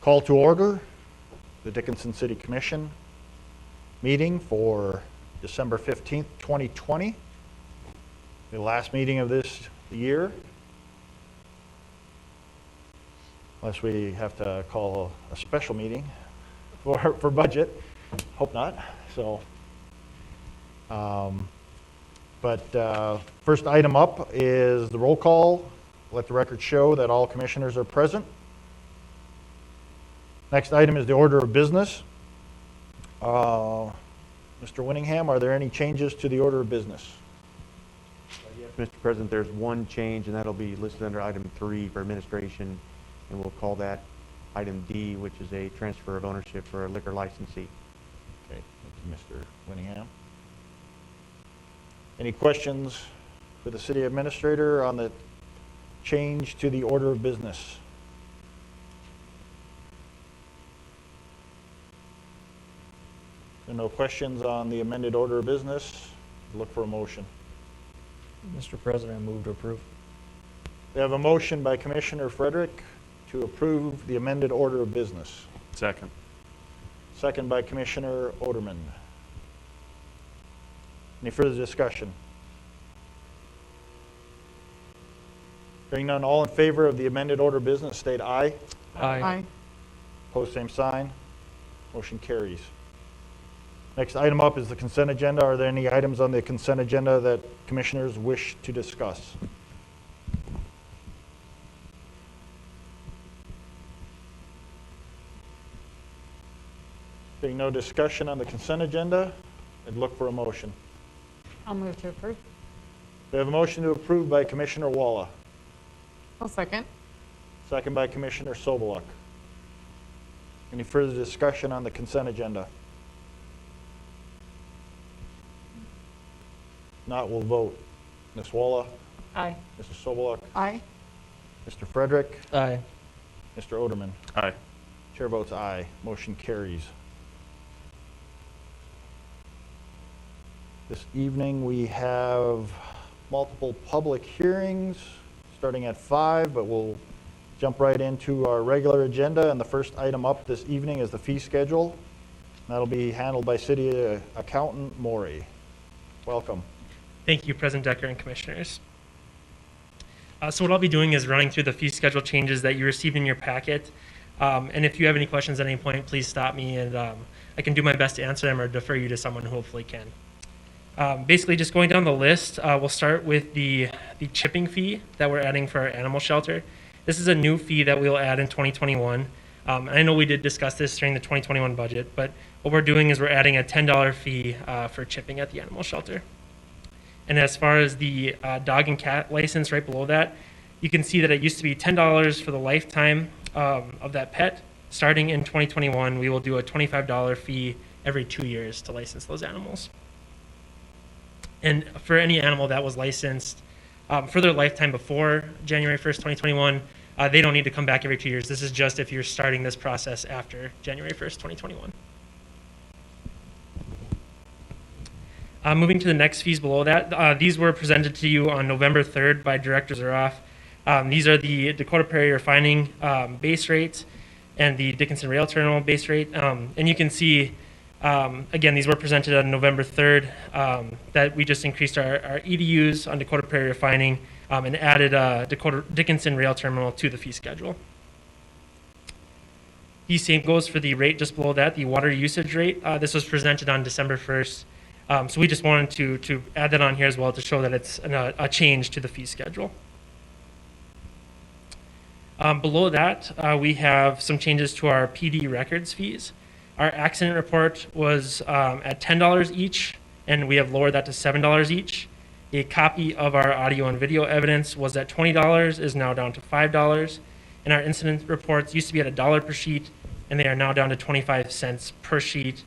Call to order the Dickinson City Commission meeting for December 15th, 2020, the last meeting of this year, unless we have to call a special meeting for budget. Hope not. So, first item up is the roll call. Let the record show that all commissioners are present. Next item is the order of business. Mr. Winningham, are there any changes to the order of business? Yes, Mr. President, there's one change, and that'll be listed under item 3 for administration, and we'll call that item D, which is a transfer of ownership for a liquor licensee. Okay, thank you, Mr. Winningham. Any questions for the city administrator on the change to the order of business? There are no questions on the amended order of business. Look for a motion. Mr. President, I move to approve. We have a motion by Commissioner Frederick to approve the amended order of business. Second. Second by Commissioner Oderman. Any further discussion? Hearing none, all in favor of the amended order of business state aye. Aye. Opposed, same sign. Motion carries. Next item up is the consent agenda. Are there any items on the consent agenda that commissioners wish to discuss? Being no discussion on the consent agenda, I'd look for a motion. I'll move to approve. We have a motion to approve by Commissioner Walla, I'll second. second by Commissioner Soboluk. Any further discussion on the consent agenda? Not, we'll vote. Ms. Walla, Aye. Mr. Soboluk, Aye. Mr. Frederick, Aye. Mr. Oderman. Aye. Chair votes aye. Motion carries. This evening we have multiple public hearings starting at 5, but we'll jump right into our regular agenda. And the first item up this evening is the fee schedule. That'll be handled by City Accountant Maury. Welcome. Thank you, President Decker and Commissioners. So what I'll be doing is running through the fee schedule changes that you received in your packet. And if you have any questions at any point, please stop me and I can do my best to answer them or defer you to someone who hopefully can. Basically, just going down the list, we'll start with the chipping fee that we're adding for our animal shelter. This is a new fee that we'll add in 2021. I know we did discuss this during the 2021 budget, but what we're doing is we're adding a $10 fee for chipping at the animal shelter. And as far as the dog and cat license right below that, you can see that it used to be $10 for the lifetime of that pet. Starting in 2021, we will do a $25 fee every 2 years to license those animals. And for any animal that was licensed for their lifetime before January 1st, 2021, they don't need to come back every 2 years. This is just if you're starting this process after January 1st, 2021. Moving to the next fees below that, these were presented to you on November 3rd by Director Zuroff. These are the Dakota Prairie Refining base rates and the Dickinson Rail Terminal base rate. And you can see, again, these were presented on November 3rd, that we just increased our EDUs on Dakota Prairie Refining and added Dickinson Rail Terminal to the fee schedule. The same goes for the rate just below that, the water usage rate. This was presented on December 1st. So we just wanted to add that on here as well to show that it's a change to the fee schedule. Below that, we have some changes to our PD records fees. Our accident report was at $10 each, and we have lowered that to $7 each. A copy of our audio and video evidence was at $20, is now down to $5. And our incident reports used to be at $1 per sheet, and they are now down to 25 cents per sheet,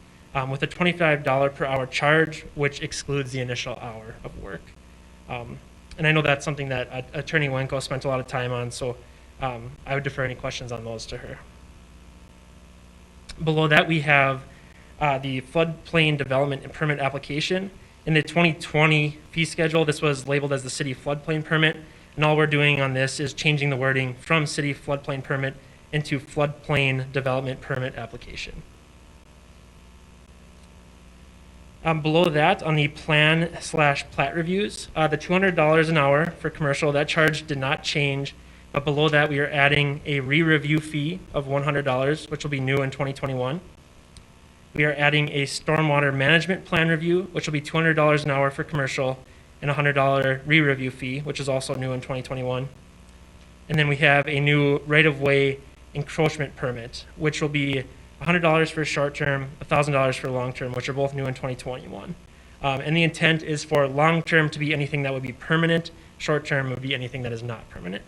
with a $25 per hour charge, which excludes the initial hour of work. And I know that's something that Attorney Wenko spent a lot of time on, so I would defer any questions on those to her. Below that, we have the floodplain development and permit application. In the 2020 fee schedule, this was labeled as the city floodplain permit, and all we're doing on this is changing the wording from city floodplain permit into floodplain development permit application. Below that, on the plan/plat reviews, the $200 an hour for commercial, that charge did not change. But below that, we are adding a re-review fee of $100, which will be new in 2021. We are adding a stormwater management plan review, which will be $200 an hour for commercial, and a $100 re-review fee, which is also new in 2021. And then we have a new right-of-way encroachment permit, which will be $100 for short-term, $1,000 for long-term, which are both new in 2021. And the intent is for long-term to be anything that would be permanent, short-term would be anything that is not permanent.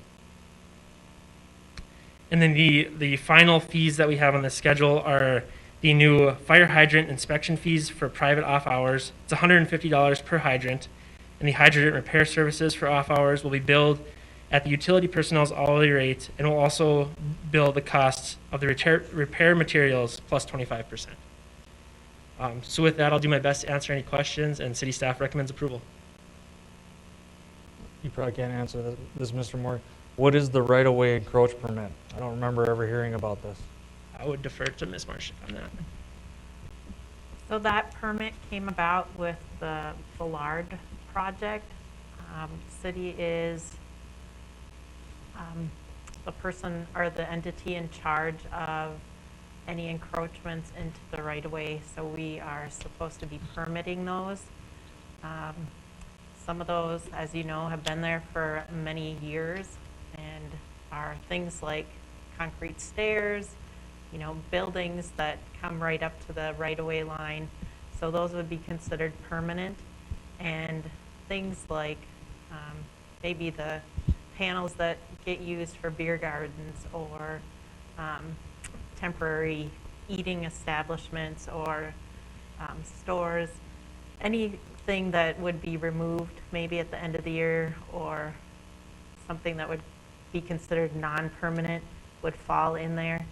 And then the final fees that we have on the schedule are the new fire hydrant inspection fees for private off hours. It's $150 per hydrant, and the hydrant repair services for off hours will be billed at the utility personnel's hourly rate, and will also bill the costs of the repair materials plus 25%. So with that, I'll do my best to answer any questions, and city staff recommends approval. You probably can't answer this, Mr. Moore. What is the right-of-way encroach permit? I don't remember ever hearing about this. I would defer to Ms. Marsh on that. So that permit came about with the Ballard project. City is the person or the entity in charge of any encroachments into the right-of-way, so we are supposed to be permitting those. Some of those, as you know, have been there for many years and are things like concrete stairs, you know, buildings that come right up to the right-of-way line. So those would be considered permanent. And things like maybe the panels that get used for beer gardens or temporary eating establishments or stores, anything that would be removed maybe at the end of the year or something that would be considered non-permanent would fall in there.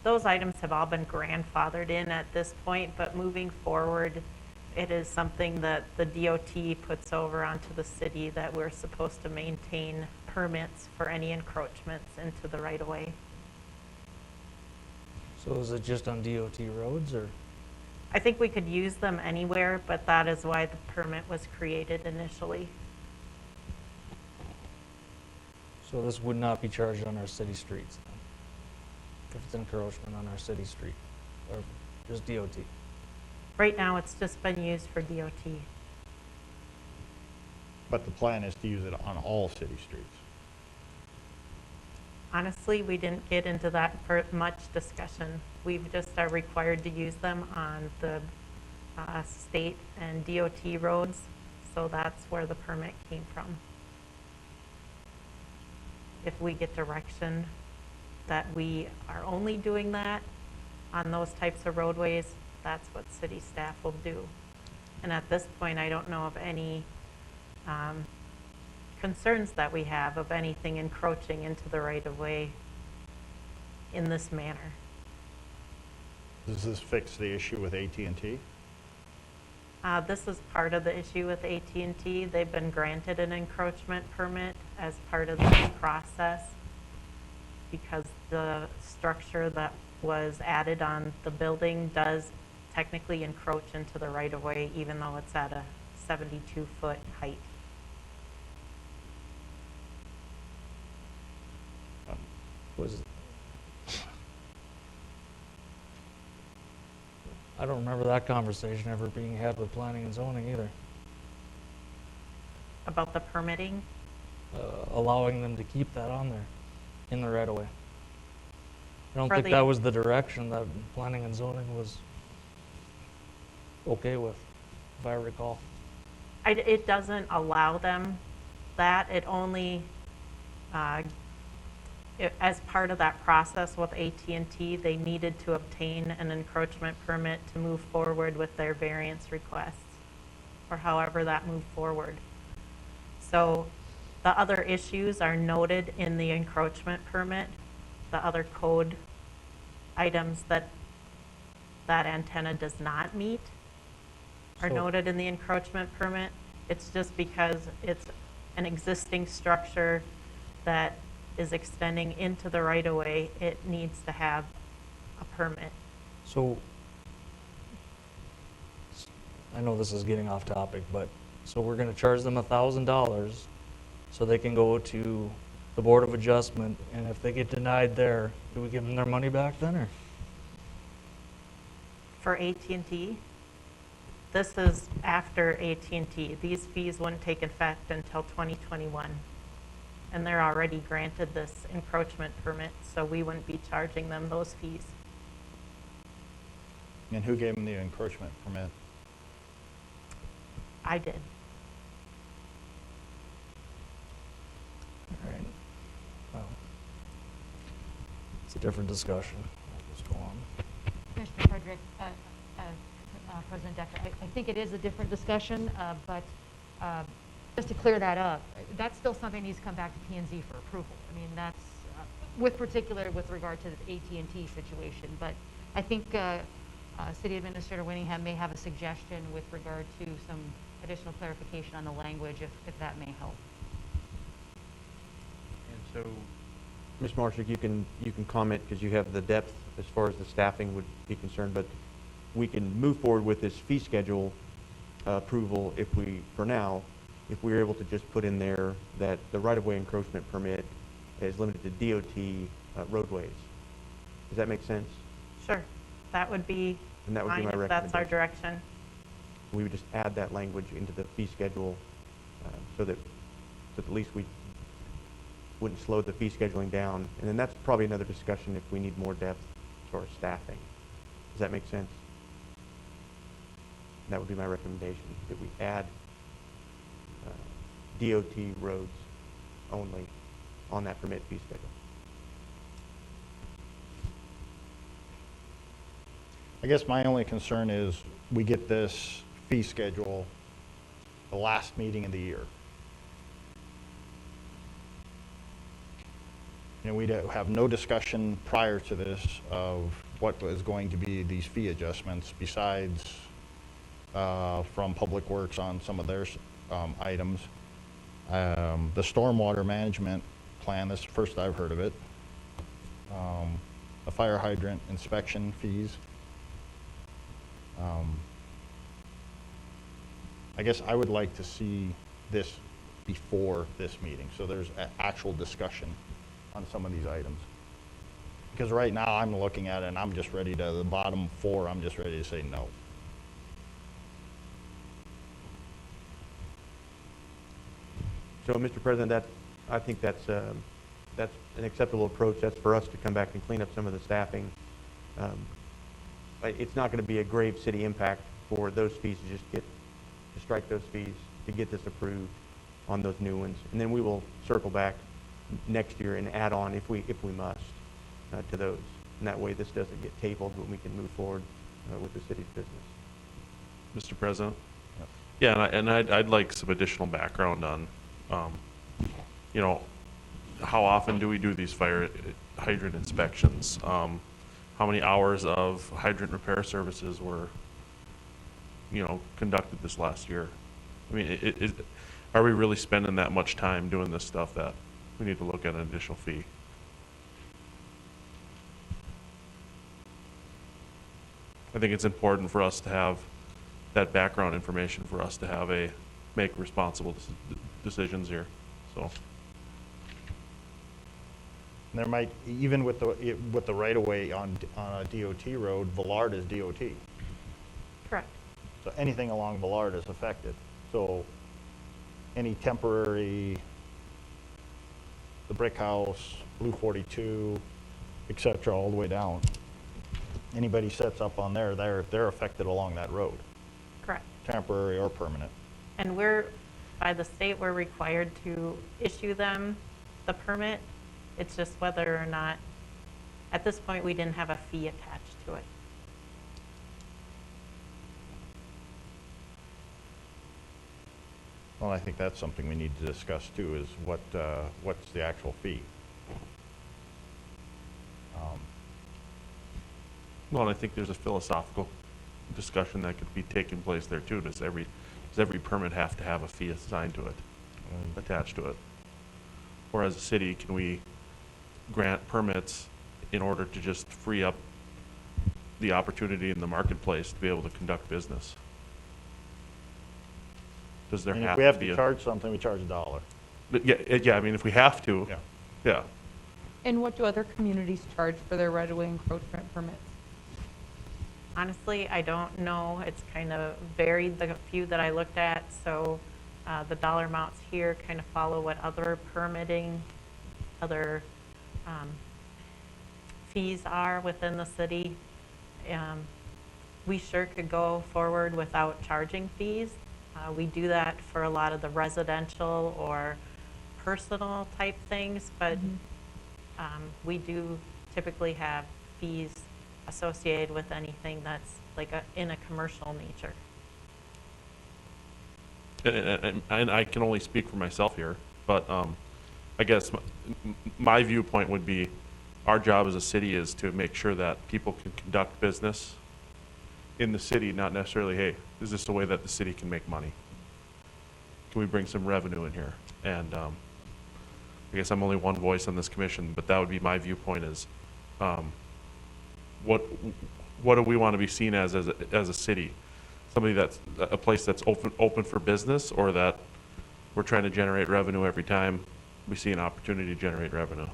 Those items have all been grandfathered in at this point, but moving forward, it is something that the DOT puts over onto the city that we're supposed to maintain permits for any encroachments into the right-of-way. So is it just on DOT roads, or? I think we could use them anywhere, but that is why the permit was created initially. So this would not be charged on our city streets then? If it's encroachment on our city street, or just DOT? Right now, it's just been used for DOT. But the plan is to use it on all city streets. Honestly, we didn't get into that for much discussion. We just are required to use them on the state and DOT roads, so that's where the permit came from. If we get direction that we are only doing that on those types of roadways, that's what city staff will do. And at this point, I don't know of any concerns that we have of anything encroaching into the right-of-way in this manner. Does this fix the issue with AT&T? This is part of the issue with AT&T. They've been granted an encroachment permit as part of this process because the structure that was added on the building does technically encroach into the right-of-way, even though it's at a 72-foot height. I don't remember that conversation ever being had with planning and zoning either. About the permitting, Allowing them to keep that on there, in the right of way. I don't For think the- that was the direction that planning and zoning was okay with, if I recall. it doesn't allow them that. It only, as part of that process with AT&T, they needed to obtain an encroachment permit to move forward with their variance requests, or however that moved forward. So the other issues are noted in the encroachment permit, the other code items that that antenna does not meet are So- noted in the encroachment permit. It's just because it's an existing structure that is extending into the right-of-way, it needs to have a permit. So, I know this is getting off topic, but, so we're gonna charge them $1,000 so they can go to the Board of Adjustment, and if they get denied there, do we give them their money back then, or? For AT&T, this is after AT&T. These fees wouldn't take effect until 2021. And they're already granted this encroachment permit, so we wouldn't be charging them those fees. And who gave them the encroachment permit? I did. All right. Well, it's a different discussion. We'll just go on. Commissioner Frederick, President Decker, I think it is a different discussion, but just to clear that up, that's still something that needs to come back to P&Z for approval. I mean, that's with regard to the AT&T situation. But I think City Administrator Winningham may have a suggestion with regard to some additional clarification on the language, if that may help. And so, Ms. Marshak, you can comment because you have the depth as far as the staffing would be concerned, but we can move forward with this fee schedule approval if we're able to just put in there that the right-of-way encroachment permit is limited to DOT roadways. Does that make sense? Sure. That would be And that would be fine my if that's our recommendation. direction. We would just add that language into the fee schedule so that at least we wouldn't slow the fee scheduling down. And then that's probably another discussion if we need more depth as far as staffing. Does that make sense? That would be my recommendation, that we add DOT roads only on that permit fee schedule. I guess my only concern is we get this fee schedule the last meeting of the year. And we have no discussion prior to this of what was going to be these fee adjustments besides from Public Works on some of their items. The stormwater management plan, this is the first I've heard of it. The fire hydrant inspection fees. I guess I would like to see this before this meeting, so there's actual discussion on some of these items. Because right now, I'm looking at it, and I'm just ready to, the bottom four, I'm just ready to say no. So, Mr. President, I think that's an acceptable approach. That's for us to come back and clean up some of the staffing. It's not going to be a grave city impact for those fees to strike those fees to get this approved on those new ones, and then we will circle back next year and add on if we must to those. And that way, this doesn't get tabled when we can move forward with the city's business. Mr. President? Yep. Yeah, and I'd like some additional background on, how often do we do these fire hydrant inspections? How many hours of hydrant repair services were, conducted this last year? I mean, are we really spending that much time doing this stuff that we need to look at an additional fee? I think it's important for us to have that background information for us to make responsible decisions here, so. There might, even with the right-of-way on a DOT road, Villard is DOT. Correct. So anything along Villard is affected. So any temporary, the brick house, Blue 42, et cetera, all the way down. Anybody sets up on there, they're affected along that road, Correct. temporary or permanent. And by the state, we're required to issue them the permit. It's just whether or not, at this point, we didn't have a fee attached to it. Well, I think that's something we need to discuss too, is what's the actual fee? Well, and I think there's a philosophical discussion that could be taking place there too. Does every permit have to have a fee assigned to it, attached to it? Or as a city, can we grant permits in order to just free up the opportunity in the marketplace to be able to conduct business? Does there And if have we to have be to a? charge something, we charge $1. But yeah, I mean, if we have to, Yeah. yeah. And what do other communities charge for their right-of-way encroachment permits? Honestly, I don't know. It's kind of varied, the few that I looked at. So the dollar amounts here kind of follow what other permitting, other fees are within the city. We sure could go forward without charging fees. We do that for a lot of the residential or personal type things, but we do typically have fees associated with anything that's like in a commercial nature. And I can only speak for myself here, but I guess my viewpoint would be our job as a city is to make sure that people can conduct business in the city, not necessarily, hey, is this a way that the city can make money? Can we bring some revenue in here? And I guess I'm only one voice on this commission, but that would be my viewpoint is what do we want to be seen as a city? Somebody that's a place that's open for business, or that we're trying to generate revenue every time we see an opportunity to generate revenue?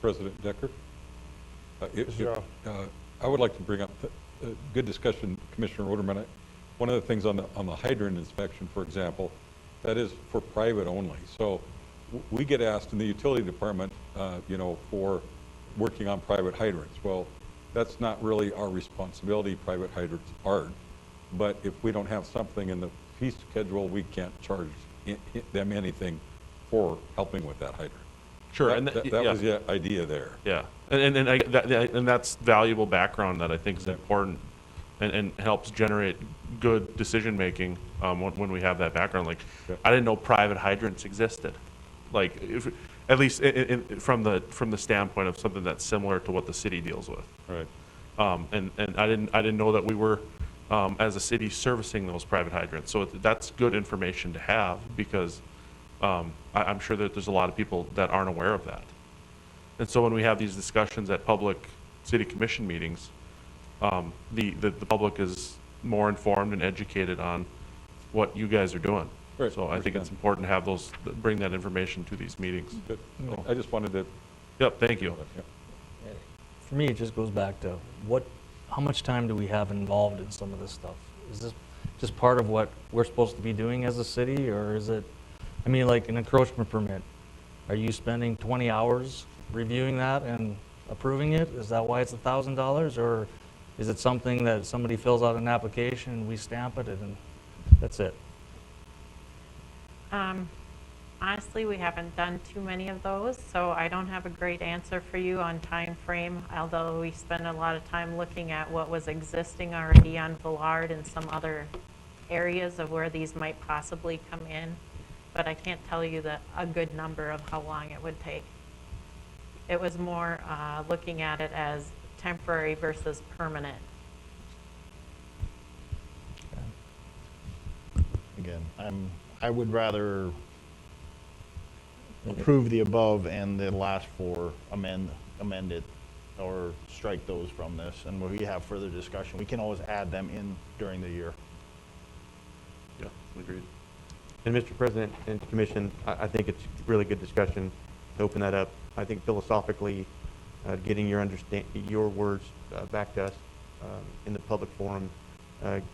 President Decker? Mr. I would like to bring up a good discussion, Commissioner Oderman. One of the things on the hydrant inspection, for example, that is for private only. So we get asked in the utility department, for working on private hydrants. Well, that's not really our responsibility. Private hydrants aren't. But if we don't have something in the fee schedule, we can't charge them anything for helping with that hydrant. Sure, That yeah. was the idea there. Yeah, and that's valuable background that I think is important, and helps generate good decision making when we have that background. Like, Yeah. I didn't know private hydrants existed. Like, at least from the standpoint of something that's similar to what the city deals with. Right. And I didn't know that we were as a city servicing those private hydrants. So that's good information to have, because I'm sure that there's a lot of people that aren't aware of that. And so when we have these discussions at public city commission meetings, the public is more informed and educated on what you guys are doing. Right, So I think it's understand. important to have bring that information to these meetings. Good. So- I just wanted to. Yep, thank you. Yeah. For me, it just goes back to how much time do we have involved in some of this stuff? Is this just part of what we're supposed to be doing as a city, or is it, I mean, like an encroachment permit? Are you spending 20 hours reviewing that and approving it? Is that why it's $1,000? Or is it something that somebody fills out an application and we stamp it and that's it? Honestly, we haven't done too many of those, so I don't have a great answer for you on time frame, although we spend a lot of time looking at what was existing already on Villard and some other areas of where these might possibly come in. But I can't tell you a good number of how long it would take. It was more looking at it as temporary versus permanent. Again, I would rather approve the above and the last four amend it or strike those from this. And when we have further discussion, we can always add them in during the year. Yeah, agreed. And Mr. President and Commission, I think it's really good discussion to open that up. I think philosophically, getting your words back to us in the public forum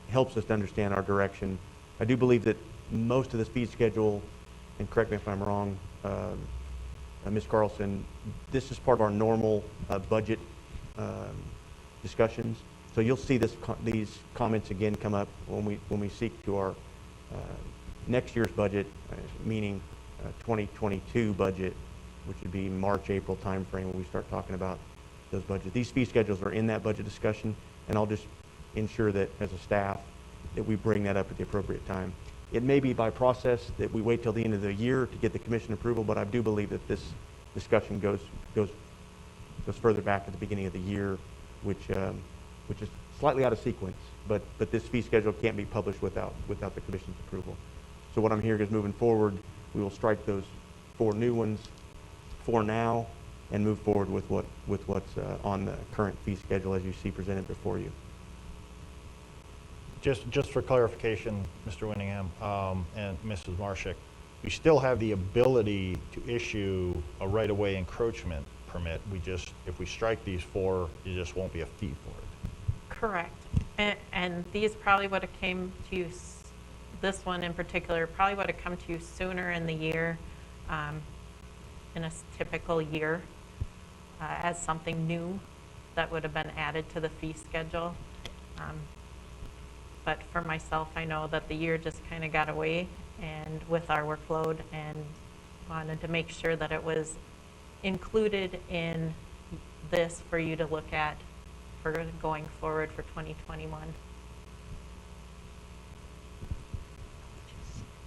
helps us to understand our direction. I do believe that most of this fee schedule, and correct me if I'm wrong, Ms. Carlson, this is part of our normal budget discussions. So you'll see these comments again come up when we seek to our next year's budget, meaning 2022 budget, which would be March, April timeframe when we start talking about those budgets. These fee schedules are in that budget discussion, and I'll just ensure that as a staff that we bring that up at the appropriate time. It may be by process that we wait till the end of the year to get the commission approval, but I do believe that this discussion goes further back at the beginning of the year, which is slightly out of sequence, but this fee schedule can't be published without the commission's approval. So what I'm hearing is moving forward, we will strike those 4 new ones for now and move forward with what's on the current fee schedule as you see presented before you. Just for clarification, Mr. Winningham and Mrs. Marshak, we still have the ability to issue a right-of-way encroachment permit. If we strike these four, there just won't be a fee for it. Correct. And these probably would have came to you, this one in particular, probably would have come to you sooner in the year, in a typical year, as something new that would have been added to the fee schedule. But for myself, I know that the year just kind of got away and with our workload, and wanted to make sure that it was included in this for you to look at for going forward for 2021.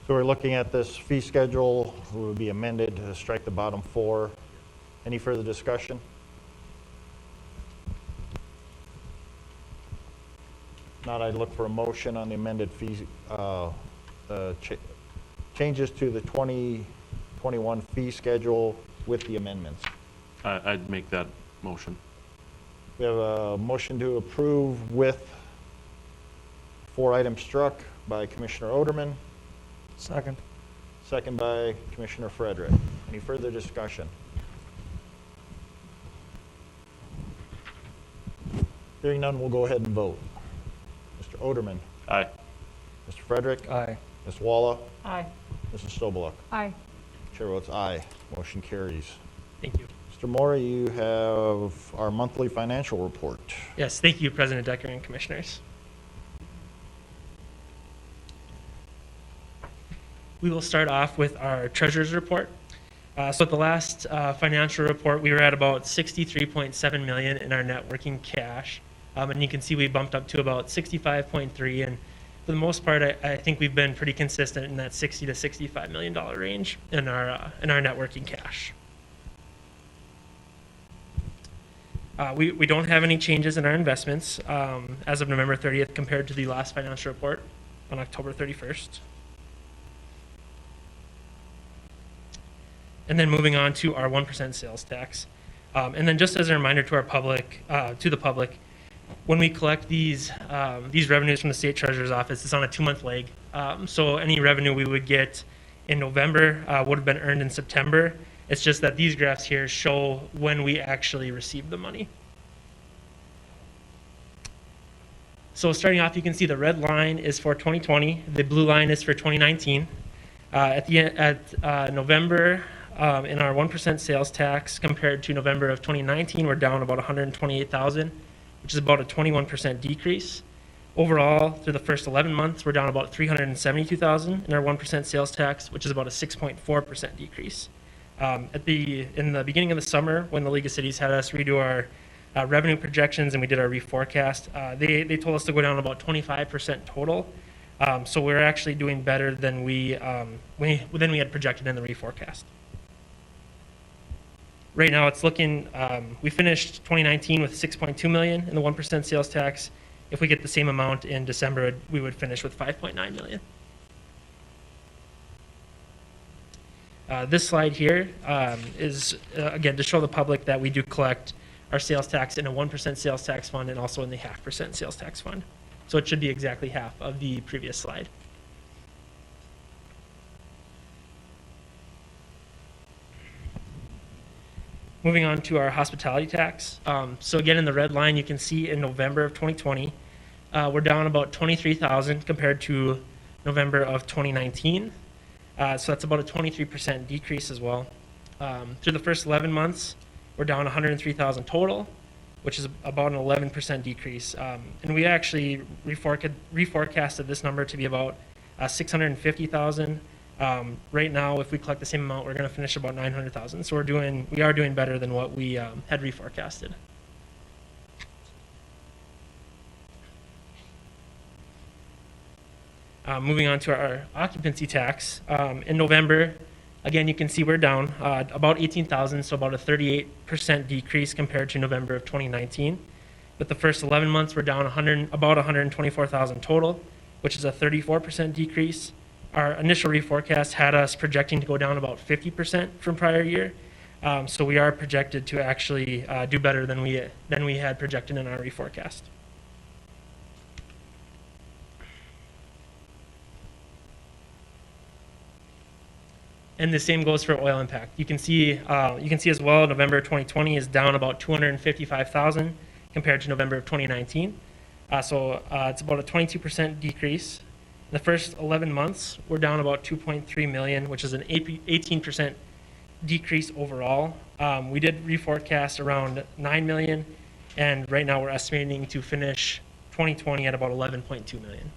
So we're looking at this fee schedule, it would be amended to strike the bottom four. Any further discussion? Not, I'd look for a motion on the amended fees, changes to the 2021 fee schedule with the amendments. I'd make that motion. We have a motion to approve with 4 items struck by Commissioner Oderman, Second. second by Commissioner Frederick. Any further discussion? Hearing none, we'll go ahead and vote. Mr. Oderman, Aye. Mr. Frederick, Aye. Ms. Walla, Aye. Mrs. Stobeluk. Aye. Chair votes aye. Motion carries. Thank you. Mr. Maury, you have our monthly financial report. Yes, thank you, President Decker and Commissioners. We will start off with our treasurer's report. So at the last financial report, we were at about 63.7 million in our net working cash. And you can see we bumped up to about 65.3, and for the most part, I think we've been pretty consistent in that $60 to $65 million range in our net working cash. We don't have any changes in our investments as of November 30th compared to the last financial report on October 31st. And then moving on to our 1% sales tax. And then just as a reminder to our public, to the public, when we collect these revenues from the state treasurer's office, it's on a 2-month lag. So any revenue we would get in November would have been earned in September. It's just that these graphs here show when we actually received the money. So starting off, you can see the red line is for 2020. The blue line is for 2019. At November, in our 1% sales tax compared to November of 2019, we're down about 128,000, which is about a 21% decrease. Overall, through the first 11 months, we're down about 372,000 in our 1% sales tax, which is about a 6.4% decrease. In the beginning of the summer, when the League of Cities had us redo our revenue projections and we did our reforecast, they told us to go down about 25% total. So we're actually doing better than we had projected in the reforecast. Right now, it's looking, we finished 2019 with 6.2 million in the 1% sales tax. If we get the same amount in December, we would finish with 5.9 million. This slide here is, again, to show the public that we do collect our sales tax in a 1% sales tax fund and also in the 0.5% sales tax fund. So it should be exactly half of the previous slide. Moving on to our hospitality tax. So again, in the red line, you can see in November of 2020, we're down about 23,000 compared to November of 2019. So that's about a 23% decrease as well. Through the first 11 months, we're down 103,000 total, which is about an 11% decrease. And we actually reforecasted this number to be about 650,000. Right now, if we collect the same amount, we're going to finish about 900,000. So we are doing better than what we had reforecasted. Moving on to our occupancy tax. In November, again, you can see we're down about 18,000, so about a 38% decrease compared to November of 2019. But the first 11 months, we're down about 124,000 total, which is a 34% decrease. Our initial reforecast had us projecting to go down about 50% from prior year. So we are projected to actually do better than we had projected in our reforecast. And the same goes for oil impact. You can see as well, November 2020 is down about 255,000 compared to November of 2019. So it's about a 22% decrease. In the first 11 months, we're down about 2.3 million, which is an 18% decrease overall. We did reforecast around 9 million, and right now we're estimating to finish 2020 at about 11.2 million.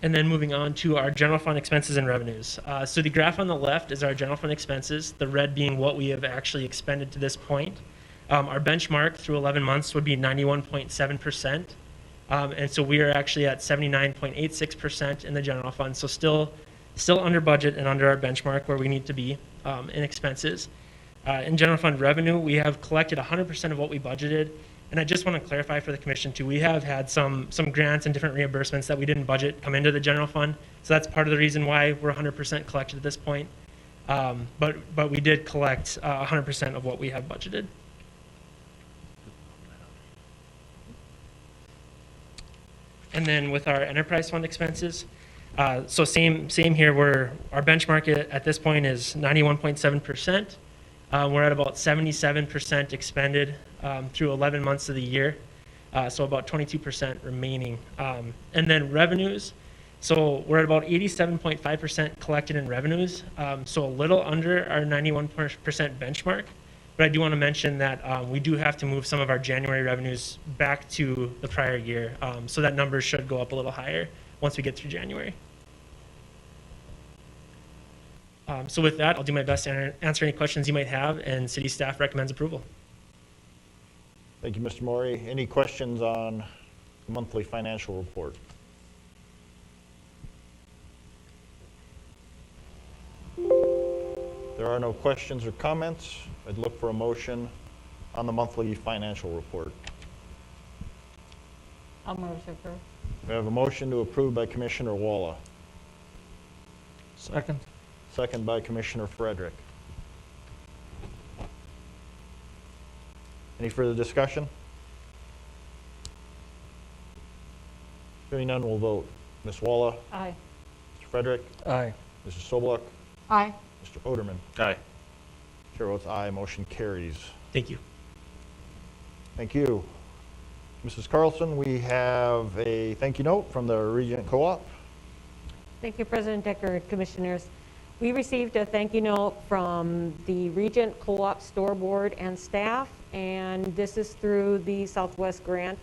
And then moving on to our general fund expenses and revenues. So the graph on the left is our general fund expenses, the red being what we have actually expended to this point. Our benchmark through 11 months would be 91.7%. And so we are actually at 79.86% in the general fund. So still under budget and under our benchmark where we need to be in expenses. In general fund revenue, we have collected 100% of what we budgeted. And I just want to clarify for the commission too, we have had some grants and different reimbursements that we didn't budget come into the general fund. So that's part of the reason why we're 100% collected at this point. But we did collect 100% of what we have budgeted. And then with our enterprise fund expenses, so same here, where our benchmark at this point is 91.7%. We're at about 77% expended through 11 months of the year, so about 22% remaining. And then revenues, so we're at about 87.5% collected in revenues, so a little under our 91% benchmark. But I do want to mention that we do have to move some of our January revenues back to the prior year, so that number should go up a little higher once we get through January. So with that, I'll do my best to answer any questions you might have, and city staff recommends approval. Thank you, Mr. Maury. Any questions on the monthly financial report? There are no questions or comments. I'd look for a motion on the monthly financial report. I'll move to approve. We have a motion to approve by Commissioner Walla, Second. second by Commissioner Frederick. Any further discussion? Hearing none, we'll vote. Ms. Walla, Aye. Mr. Frederick, Aye. Mrs. Sobeluk, Aye. Mr. Oderman. Aye. Chair votes aye, motion carries. Thank you. Thank you. Mrs. Carlson, we have a thank you note from the Regent Co-op. Thank you, President Decker and Commissioners. We received a thank you note from the Regent Co-op Store Board and staff, and this is through the Southwest Grant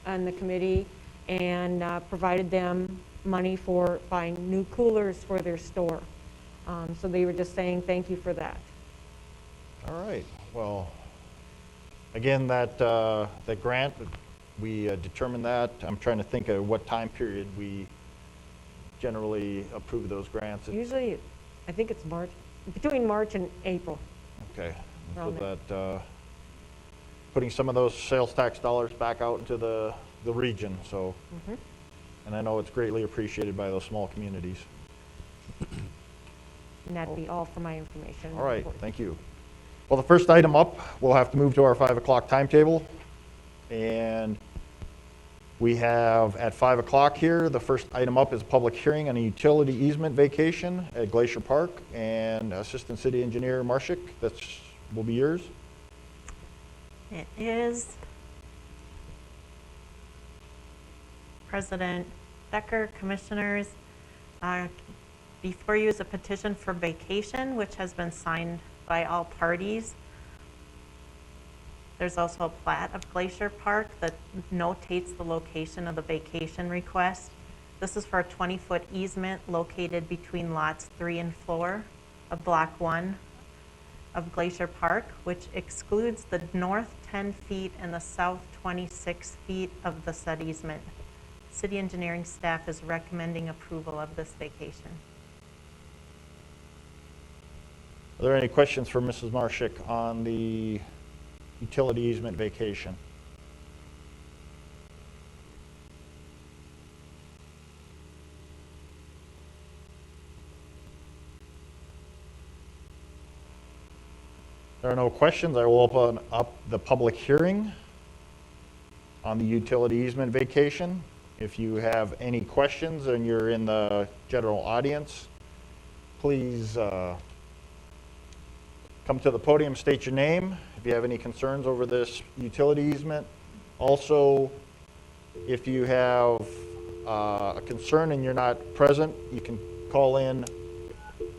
and the committee, and provided them money for buying new coolers for their store. So they were just saying thank you for that. All right, well, again, that grant, we determined that. I'm trying to think of what time period we generally approve those grants. Usually, I think it's March, between March and April. Okay, so Around there. that, putting some of those sales tax dollars back out into the region, so. And I know it's greatly appreciated by those small communities. And that'd be all for my information. All right, thank you. Well, the first item up, we'll have to move to our 5 o'clock timetable. And we have at 5 o'clock here, the first item up is a public hearing on a utility easement vacation at Glacier Park. And Assistant City Engineer Marshik, that will be yours. It is. President Decker, Commissioners, before you is a petition for vacation, which has been signed by all parties. There's also a plat of Glacier Park that notates the location of the vacation request. This is for a 20-foot easement located between lots 3 and 4 of Block 1 of Glacier Park, which excludes the north 10 feet and the south 26 feet of the said easement. City engineering staff is recommending approval of this vacation. Are there any questions for Mrs. Marshik on the utility easement vacation? There are no questions. I will open up the public hearing on the utility easement vacation. If you have any questions and you're in the general audience, please come to the podium, state your name. If you have any concerns over this utility easement. Also, if you have a concern and you're not present, you can call in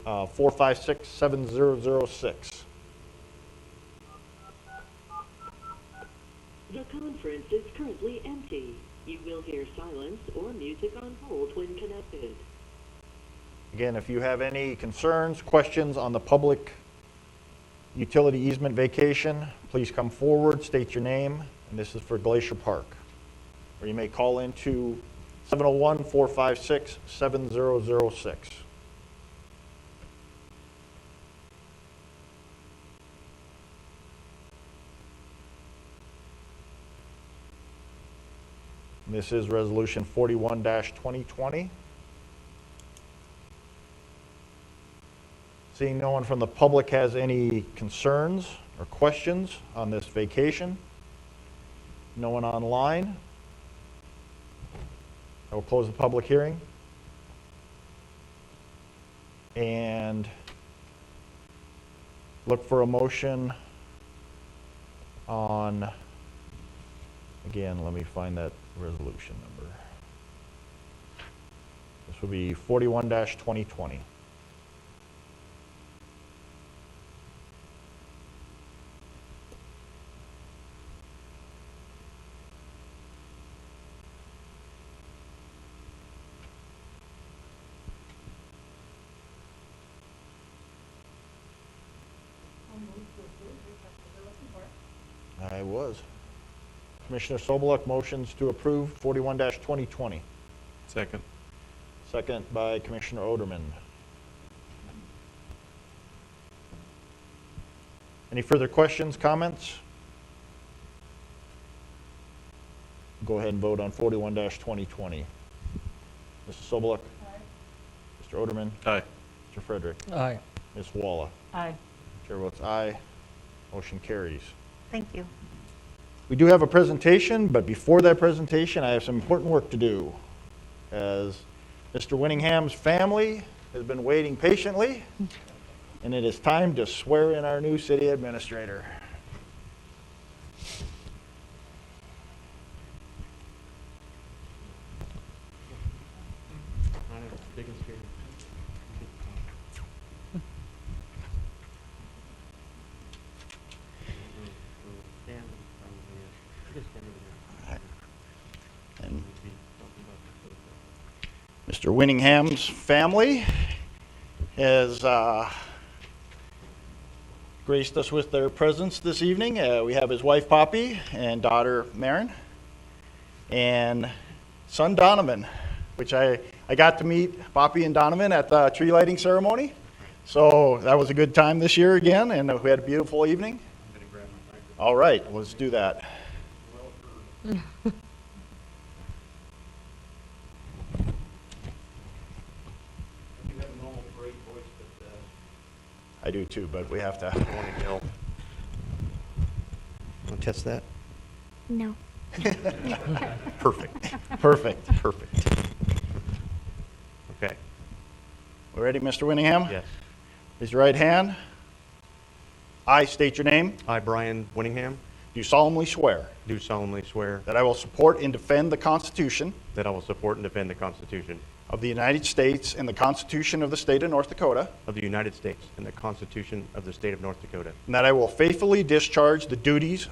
456-7006. The conference is currently empty. You will hear silence or music on hold when connected. Again, if you have any concerns, questions on the public utility easement vacation, please come forward, state your name, and this is for Glacier Park. Or you may call into 701-456-7006. This is Resolution 41-2020. Seeing no one from the public has any concerns or questions on this vacation. No one online. I will close the public hearing. And look for a motion on, again, let me find that resolution number. This will be 41-2020. I was. Commissioner Sobeluk motions to approve 41-2020. Second. Second by Commissioner Oderman. Any further questions, comments? Go ahead and vote on 41-2020. Mr. Sobeluk? Aye. Mr. Oderman? Aye. Mr. Frederick? Aye. Ms. Walla? Aye. Chair votes aye. Motion carries. Thank you. We do have a presentation, but before that presentation, I have some important work to do. As Mr. Winningham's family has been waiting patiently, and it is time to swear in our new city administrator. And Mr. Winningham's family has graced us with their presence this evening. We have his wife Poppy and daughter Marin and son Donovan, which I got to meet Poppy and Donovan at the tree lighting ceremony. So that was a good time this year again, and we had a beautiful evening. All right, let's do that. I do too, but we have to. Want to test that? No. Perfect. Perfect. Perfect. Okay. We ready, Mr. Winningham? Yes. Raise your right hand. I state your name. I, Brian Winningham, Do solemnly swear do solemnly swear that I will support and defend the Constitution that I will support and defend the Constitution of the United States and the Constitution of the State of North Dakota, of the United States and the Constitution of the State of North Dakota, and that I will faithfully discharge the duties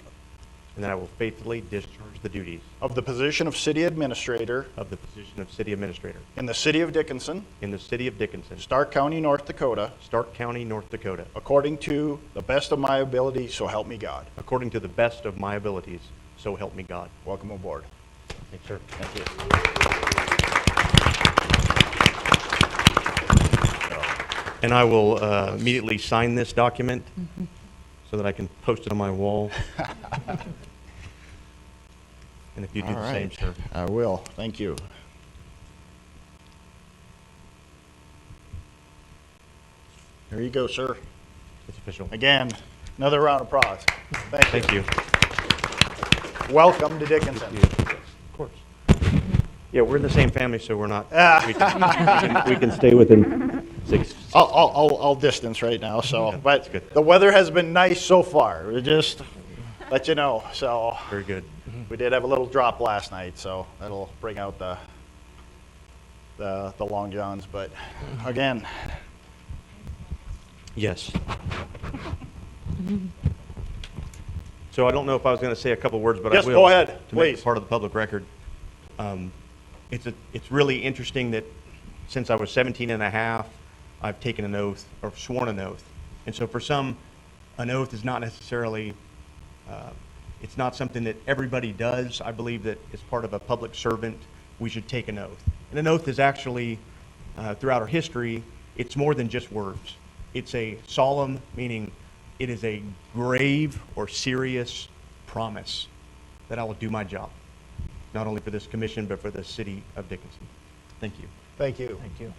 and that I will faithfully discharge the duties of the position of City Administrator of the position of City Administrator in the City of Dickinson, in the City of Dickinson, Stark County, North Dakota, Stark County, North Dakota, according to the best of my ability, so help me God. according to the best of my abilities, so help me God. Welcome aboard. Thanks, sir. Thank you. And I will immediately sign this document so that I can post it on my wall. And if you do All the same, right. sir. I will. Thank you. There you go, sir. It's official. Again, Another round of applause. Thank you. Thank you. Welcome to Dickinson. Of course. Yeah, we're in the same family, so we're not, Ah. we can stay within 6. I'll distance right now, so, That's but good. the weather has been nice so far. We just let you know, so. Very good. We did have a little drop last night, so that'll bring out the long johns, but again, Yes. So I don't know if I was going to say a couple words, but I Yes, will. go ahead, To make please. it part of the public record. It's really interesting that since I was 17 and a half, I've taken an oath, or sworn an oath. And so for some, an oath is not necessarily, it's not something that everybody does. I believe that as part of a public servant, we should take an oath. And an oath is actually, throughout our history, it's more than just words. It's a solemn, meaning it is a grave or serious promise that I will do my job, not only for this commission, but for the city of Dickinson. Thank you. thank you. Thank you.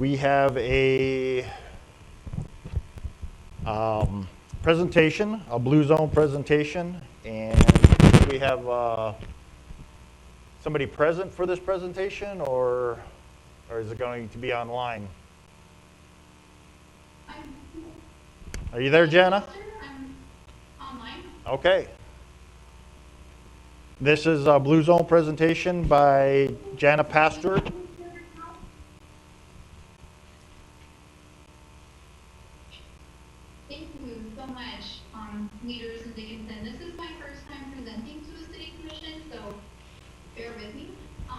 We have a presentation, a Blue Zone presentation, and we have somebody present for this presentation, or is it going to be online? Are you there, Jana? I'm online. Okay. This is a Blue Zone presentation by Jana Pastor. Thank you so much, leaders in Dickinson. This is my first time presenting to a city commission, so bear with me. I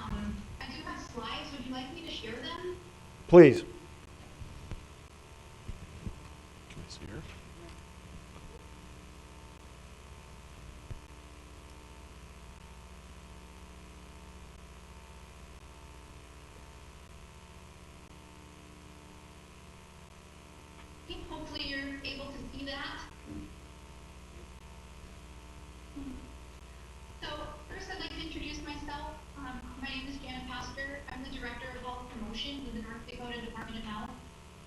do have slides. Would you like me to share them? Please. Can I see her? Hopefully you're able to see that. So first I'd like to introduce myself. My name is Janet Pastor. I'm the Director of Health Promotion with the North Dakota Department of Health.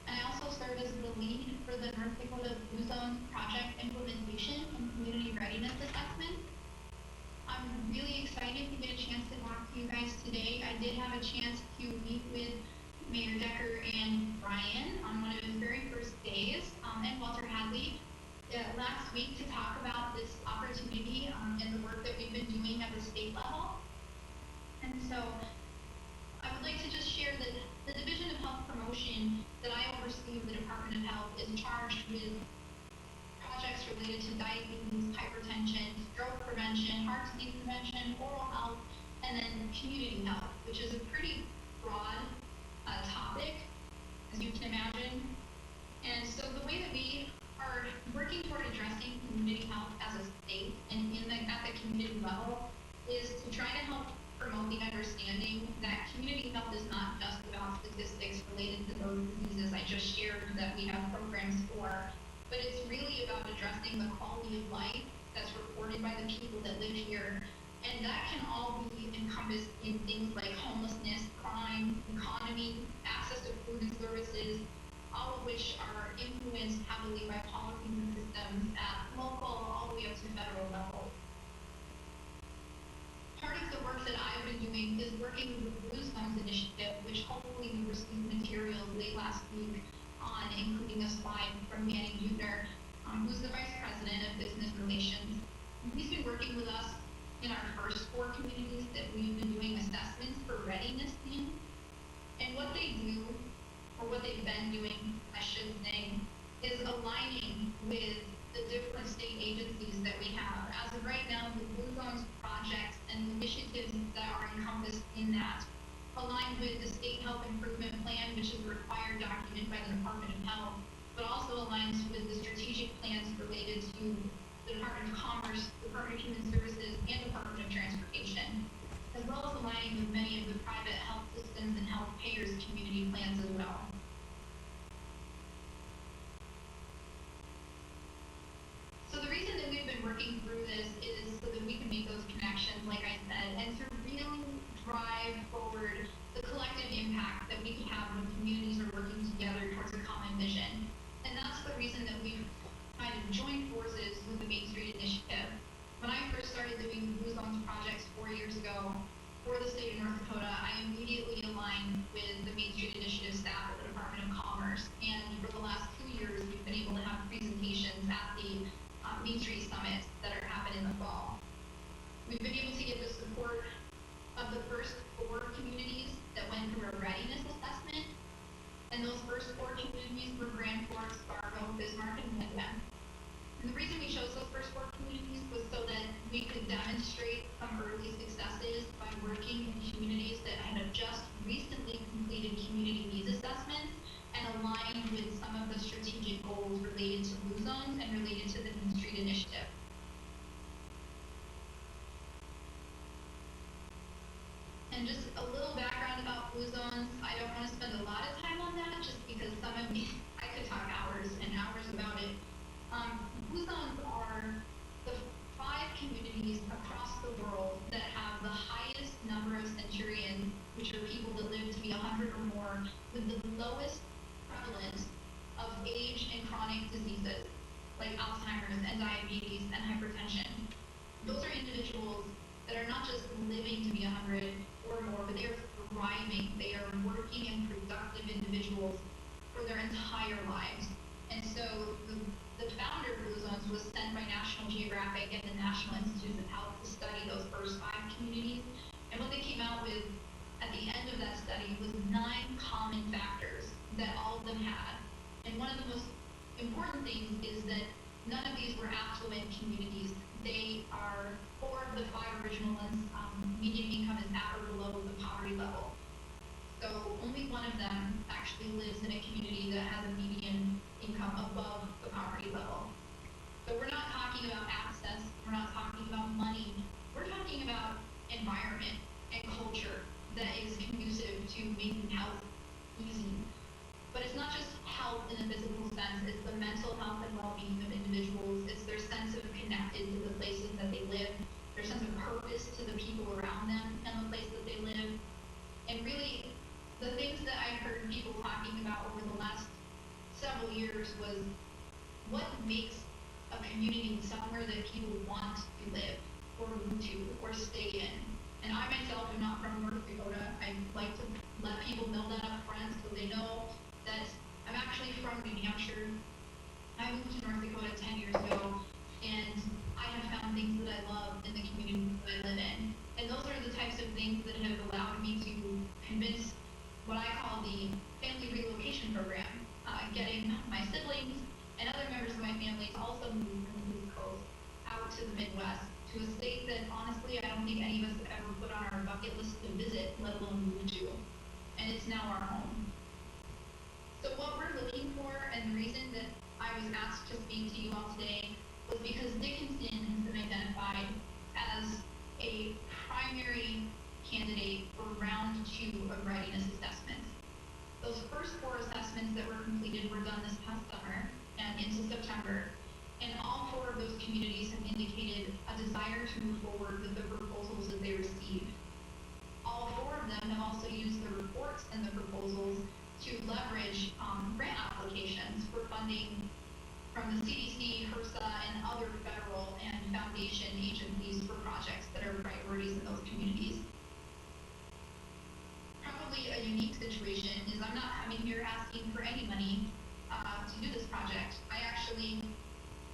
And I also serve as the lead for the North Dakota Blue Zone project implementation and community readiness assessment. I'm really excited to get a chance to talk to you guys today. I did have a chance to meet with Mayor Decker and Brian on one of his very first days, and Walter Hadley last week to talk about this opportunity and the work that we've been doing at the state level. And so I would like to just share that the Division of Health Promotion that I oversee with the Department of Health is charged with projects related to diabetes, hypertension, stroke prevention, heart disease prevention, oral health, and then community health, which is a pretty broad topic, as you can imagine. And so the way that we are working toward addressing community health as a state and at the community level is to try to help promote the understanding that community health is not just about statistics related to those diseases I just shared that we have programs for, but it's really about addressing the quality of life that's reported by the people that live here. And that can all be encompassed in things like homelessness, crime, economy, access to food and services, all of which are influenced heavily by policies and systems at local all the way up to federal level. Part of the work that I've been doing is working with the Blue Zones Initiative, which hopefully we received materials late last week on, including a slide from Manny Buechner, who's the Vice President of Business Relations. He's been working with us in our first 4 communities that we've been doing assessments for readiness in. And what they do, or what they've been doing, I should say, is aligning with the different state agencies that we have. As of right now, the Blue Zones projects and initiatives that are encompassed in that align with the State Health Improvement Plan, which is a required document by the Department of Health, but also aligns with the strategic plans related to the Department of Commerce, Department of Human Services, and Department of Transportation, as well as aligning with many of the private health systems and health payers' community plans as well. So the reason that we've been working through this is so that we can make those connections, like I said, and to really drive forward the started doing Blue Zones projects 4 years ago for the state of North Dakota, I immediately aligned with the Main Street Initiative staff at the Department of Commerce. And for the last 2 years, we've been able to have presentations at the Main Street Summits that are happening in the fall. We've been able to get the support of the first 4 communities that went through a readiness assessment. And those first 4 communities were Grand Forks, Fargo, Bismarck, and Windham. And the reason we chose those first 4 communities was so that we could demonstrate some early successes by working in communities that had just recently completed community needs assessments and aligned with some of the strategic goals related to Blue Zones and related to the Main Street Initiative. And just a little background about Blue Zones. I don't want to spend a lot of time on that just because some of me, I could talk hours and hours about it. Blue Zones are the 5 communities across the world that have the highest number of centurions, which are people that live to be 100 or more, with the lowest prevalence of age and chronic diseases like Alzheimer's and diabetes and hypertension. Those are individuals that are not just living to be 100 or more, but they are thriving. They are working and productive individuals for their entire lives. And so the founder of Blue Zones was sent by National Geographic and the National Institutes of Health to study those first 5 communities. And what they came out with at the end of that study was 9 common factors that all of them had. And one of the most important things is that none of these were affluent communities. They are 4 of the 5 original ones, median income is at or below the poverty level. So only one of them actually lives in a community that has a median income above the poverty level. So we're not talking about access, we're not talking about money, we're talking about environment and culture that is conducive to making health easy. But it's not just health in a physical sense, it's the mental health and well-being of individuals, it's their sense of connected to the places that they live, their sense of purpose to the people around them and the place that they live. And really, the things that I heard people talking about over the last several years was what makes a community somewhere that people want to live or move to or stay in. And I myself am not from North Dakota. I like to let people know that up front so they know that I'm actually from New Hampshire. I moved to North Dakota 10 years ago, and I have found things that I love in the community that I live in. And those are the types of things that have allowed me to convince what I call the family relocation program, getting my siblings and other members of my family to also move from the East Coast out to the Midwest, to a state that honestly I don't think any of us have ever put on our bucket list to visit, let alone move to. And it's now our home. So what we're looking for, and the reason that I was asked to speak to you all today, was because Dickinson has been identified as a primary candidate for round 2 of readiness assessments. Those first 4 assessments that were completed were done this past summer and into September, and all 4 of those communities have indicated a desire to move forward with the proposals that they received. All 4 of them have also used the reports and the proposals to leverage grant applications for funding from the CDC, HRSA, and other federal and foundation agencies for projects that are priorities in those communities. Probably a unique situation is I'm not coming here asking for any money to do this project. I actually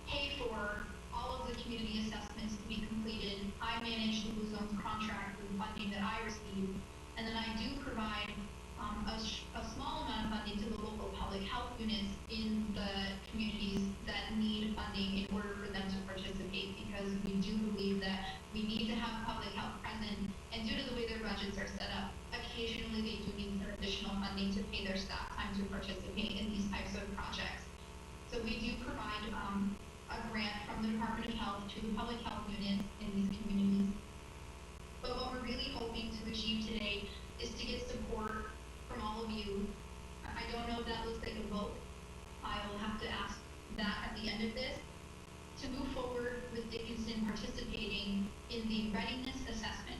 pay for all of the community assessments to be completed. I manage the Blue Zones contract with the funding that I receive, and then I do provide a small amount of funding to the local public health units in the communities that need funding in order for them to participate, because we do believe that we need to have public health present, and due to the way their budgets are set up, occasionally they do need some additional funding to pay their staff time to participate in these types of projects. So we do provide a grant from the Department of Health to the public health units in these communities. But what we're really hoping to achieve today is to get support from all of you. I don't know if that looks like a vote. I will have to ask that at the end of this, to move forward with Dickinson participating in the readiness assessment.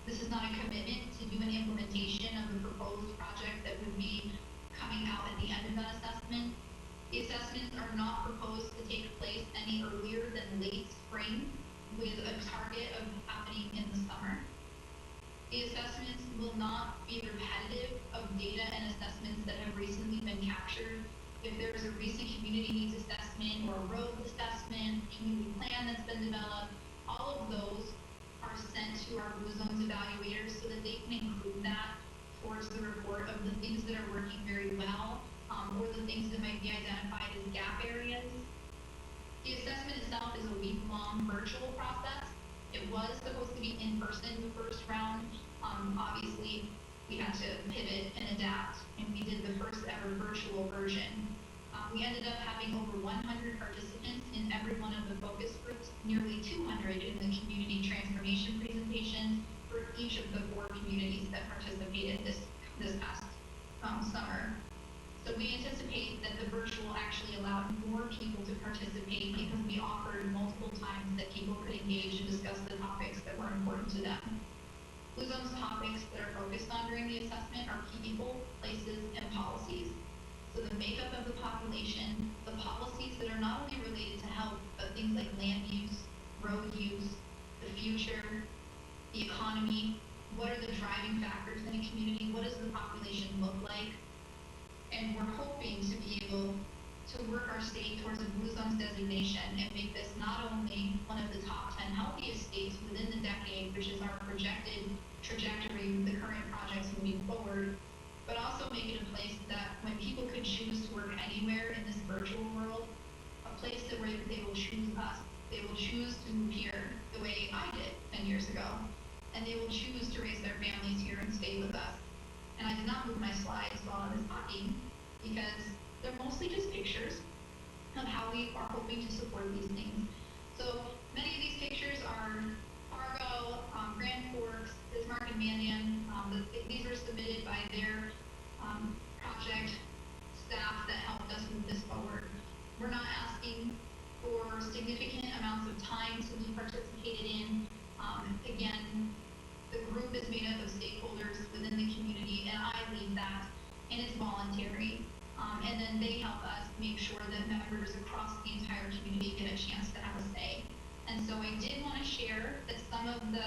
This is not a commitment to do an implementation of the proposed project that would be coming out at the end of that assessment. The assessments are not proposed to take place any earlier than late spring, with a target of The assessments will not be repetitive of data and assessments that have recently been captured. If there is a recent community needs assessment or a road assessment, community plan that's been developed, all of those are sent to our Blue Zones evaluators so that they can include that towards the report of the things that are working very well, or the things that might be identified as gap areas. The assessment itself is a week-long virtual process. It was supposed to be in person the first round. Obviously, we had to pivot and adapt, and we did the first ever virtual version. We ended up having over 100 participants in every one of the focus groups, nearly 200 in the community transformation presentations for each of the 4 communities that participated this past summer. So we anticipate that the virtual actually allowed more people to participate because we offered multiple times that people could engage and discuss the topics that were important to them. Blue Zone's topics that are focused on during the assessment are people, places, and policies. So the makeup of the population, the policies that are not only related to health, but things like land use, road use, the future, the economy, what are the driving factors in a community, what does the population look like? And we're hoping to be able to work our state towards a Blue Zones designation and make this not only one of the top 10 healthiest states within the decade, which is our projected trajectory with the current projects moving forward, but also make it a place that when people could choose to work anywhere in this virtual world, a place that where they will choose us. They will choose to move here the way I did 10 years ago, and they will choose to raise their families here and stay with us. And I did not move my slides while I was talking because they're mostly just pictures of how we are hoping to support these things. So many of these pictures are Fargo, Grand Forks, Bismarck and Mannion. These were submitted by their project staff that helped us move this forward. We're not asking for significant amounts of time to be participated in. Again, the group is made up of stakeholders within the community, and I lead that, and it's voluntary. And then they help us make sure that members across the entire community get a chance to have a say. And so I did want to share that some of the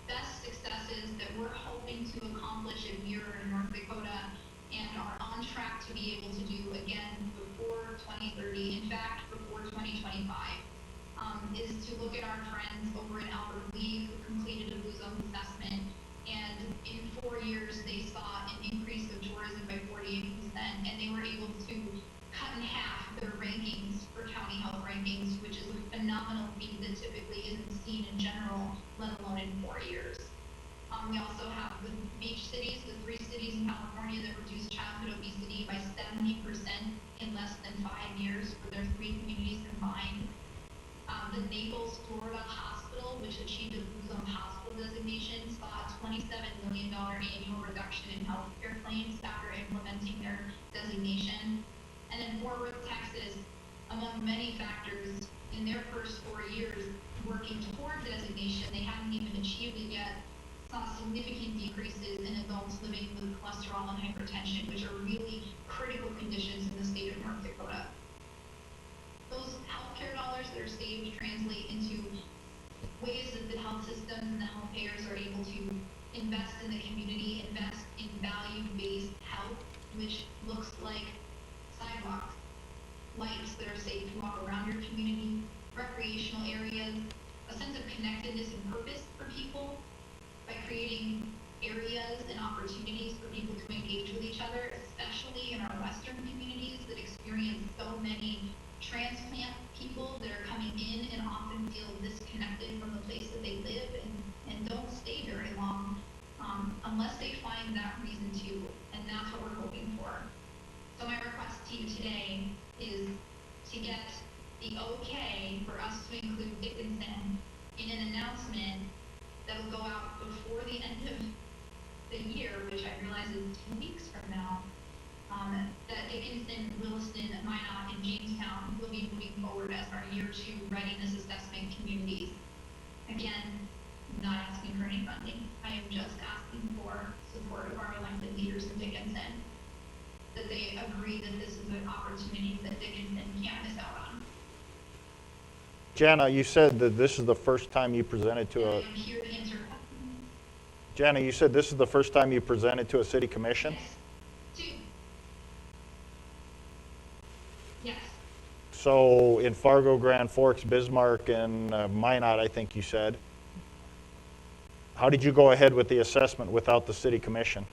best successes that we're hoping to accomplish if we are in North Dakota and are on track to be able to do again before 2030, in fact, before 2025, is to look at our friends over in Albert Lee who completed a Blue Zone assessment, and in 4 years they saw an increase of tourism by 48%, and they were able to cut in half their rankings for county health rankings, which is a phenomenal feat that typically isn't seen in general, let alone in 4 years. We also have the beach cities, the 3 cities in California that reduced childhood obesity by 70% in less than 5 years for their 3 communities combined. The Naples, Florida hospital, which achieved a Blue Zone hospital designation, saw a $27 million annual reduction in healthcare claims after implementing their designation. And then Fort Worth, Texas, among many factors, in their first 4 years working toward designation, they hadn't even achieved it yet, saw significant decreases in adults living with cholesterol and hypertension, which are really critical conditions in the state of North Dakota. Those healthcare dollars that are saved translate into ways that the health systems and the health payers are able to invest in the community, invest in value-based health, which looks like sidewalks, lights that are safe to walk around your community, recreational areas, a sense of connectedness and purpose for people by creating areas and opportunities for people to engage with each other, especially in our Western communities that experience so many transplant people that are coming in and often feel disconnected from the place that they live and don't stay very long unless they find that reason to, and that's what we're hoping for. So my request to you today is to get the okay for us to include Dickinson in an announcement that will go out before the end of the year, which I realize is 2 weeks from now, that Dickinson, Williston, Minot, and Jamestown will be moving forward as our year 2 readiness assessment communities. Again, not asking for any funding. I am just asking for support of our elected leaders in Dickinson, that they agree that this is an opportunity that Dickinson can't miss out on. Jana, you said that this is the first time you presented to And a... I am here to answer. Jana, you said this is the first time you presented to a city commission? Yes. Two. Yes. So in Fargo, Grand Forks, Bismarck, and Minot, I think you said. How did you go ahead with the assessment without the city commission?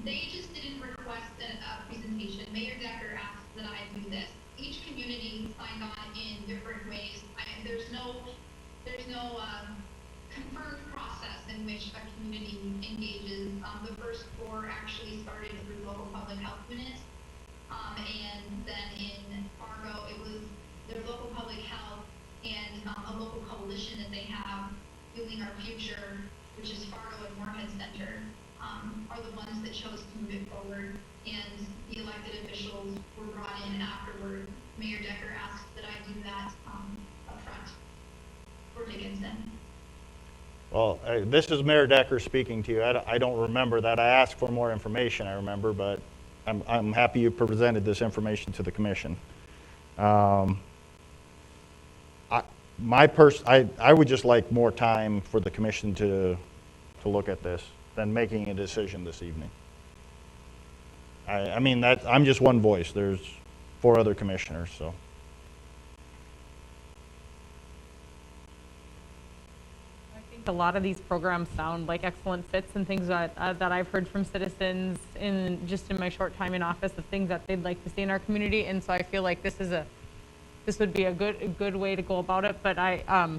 They just didn't request a presentation. Mayor Decker asked that I do this. Each community signed on in different ways. There's no confirmed process in which a community engages. The first four actually started through local public health units. And then in Fargo, it was their local public health and a local coalition that they have, Fueling Our Future, which is Fargo and Moorhead Center, are the ones that chose to move it forward. And the elected officials were brought in afterward. Mayor Decker asked that I do that up front for Dickinson. Well, this is Mayor Decker speaking to you. I don't remember that. I asked for more information, I remember, but I'm happy you presented this information to the commission. I would just like more time for the commission to look at this than making a decision this evening. I mean, I'm just one voice. There's 4 other commissioners, so. I think a lot of these programs sound like excellent fits and things that I've heard from citizens in my short time in office of things that they'd like to see in our community. And so I feel like this would be a good way to go about it. But I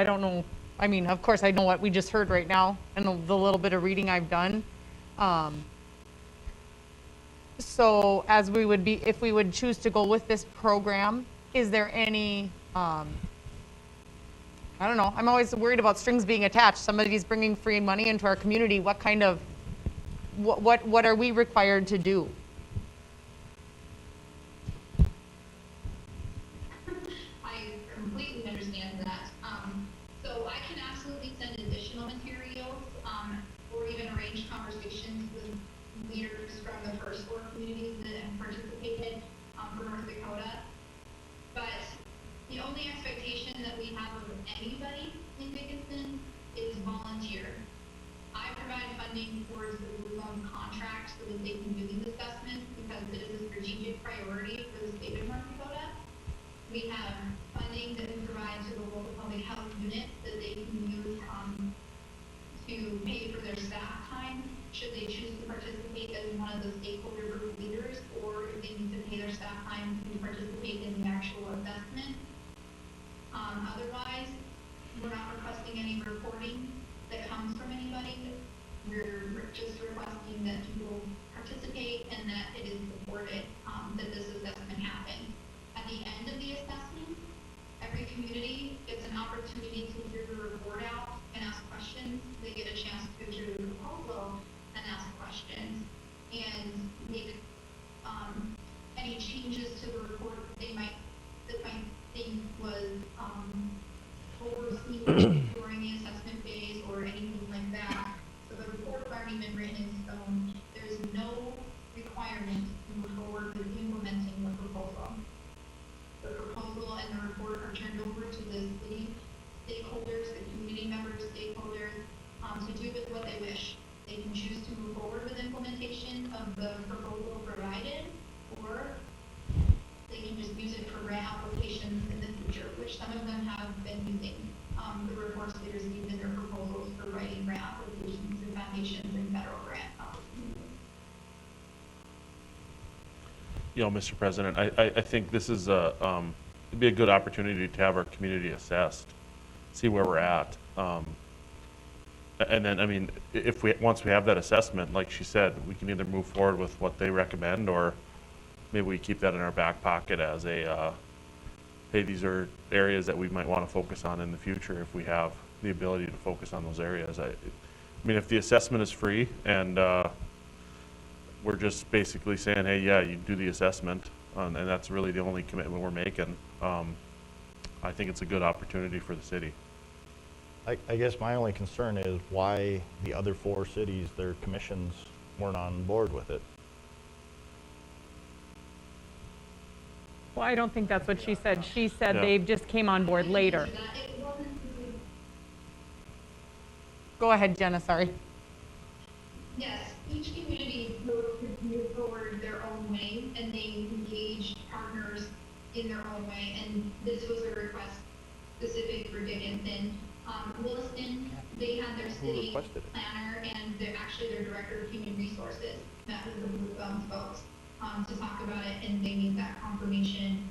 don't know. I mean, of course, I know what we just heard right now and the little bit of reading I've done. So as if we would choose to go with this program, is there any, I don't know, I'm always worried about strings being attached. Somebody's bringing free money into our community. What kind of, what are we required to do? I completely understand that. So I can absolutely send additional materials, or even arrange conversations with leaders from the first 4 communities that have participated for North Dakota. But the only expectation that we have of anybody in Dickinson is volunteer. I provide funding towards the Blue Zone contract so that they can do these assessments because it is a strategic priority for the state of North Dakota. We have funding that we provide to the local public health units that they can use to pay for their staff time should they choose to participate as one of the stakeholder group leaders, or if they need to pay their staff time to participate in the actual assessment. Otherwise, we're not requesting any reporting that comes from anybody. We're just requesting that people participate and that it is supported, that this assessment happen. At the end of the assessment, every community gets an opportunity to hear the report out and ask questions. They get a chance to go through the proposal and ask questions and make any changes to the report that they might think was overseen during the assessment phase or anything like that. So the report has already been written in stone. There is no requirement to move forward with implementing the proposal. The proposal and the report are turned over to the city stakeholders, the community members, stakeholders, to do with what they wish. They can choose to move forward with implementation of the proposal provided, or they can just use it for grant applications in the future, which some of them have been using the reports they received in their proposals for writing grant applications and foundations and federal grant opportunities. You know, Mr. President, I think this is it'd be a good opportunity to have our community assessed, see where we're at. And then, I mean, once we have that assessment, like she said, we can either move forward with what they recommend, or maybe we keep that in our back pocket as a, hey, these are areas that we might want to focus on in the future if we have the ability to focus on those areas. I mean, if the assessment is free and we're just basically saying, hey, yeah, you do the assessment, and that's really the only commitment we're making, I think it's a good opportunity for the city. I guess my only concern is why the other 4 cities, their commissions weren't on board with it. Well, I don't think that's what she said. She said Yeah. they just came on board later. That it wasn't. Go ahead, Jenna, sorry. Yes, each community could move forward their own way, and they engaged partners in their own way, and this was a request specific for Dickinson. Williston, they had their city requested it? planner and actually their director of human resources met with the Blue Thumbs folks to talk about it, and they made that confirmation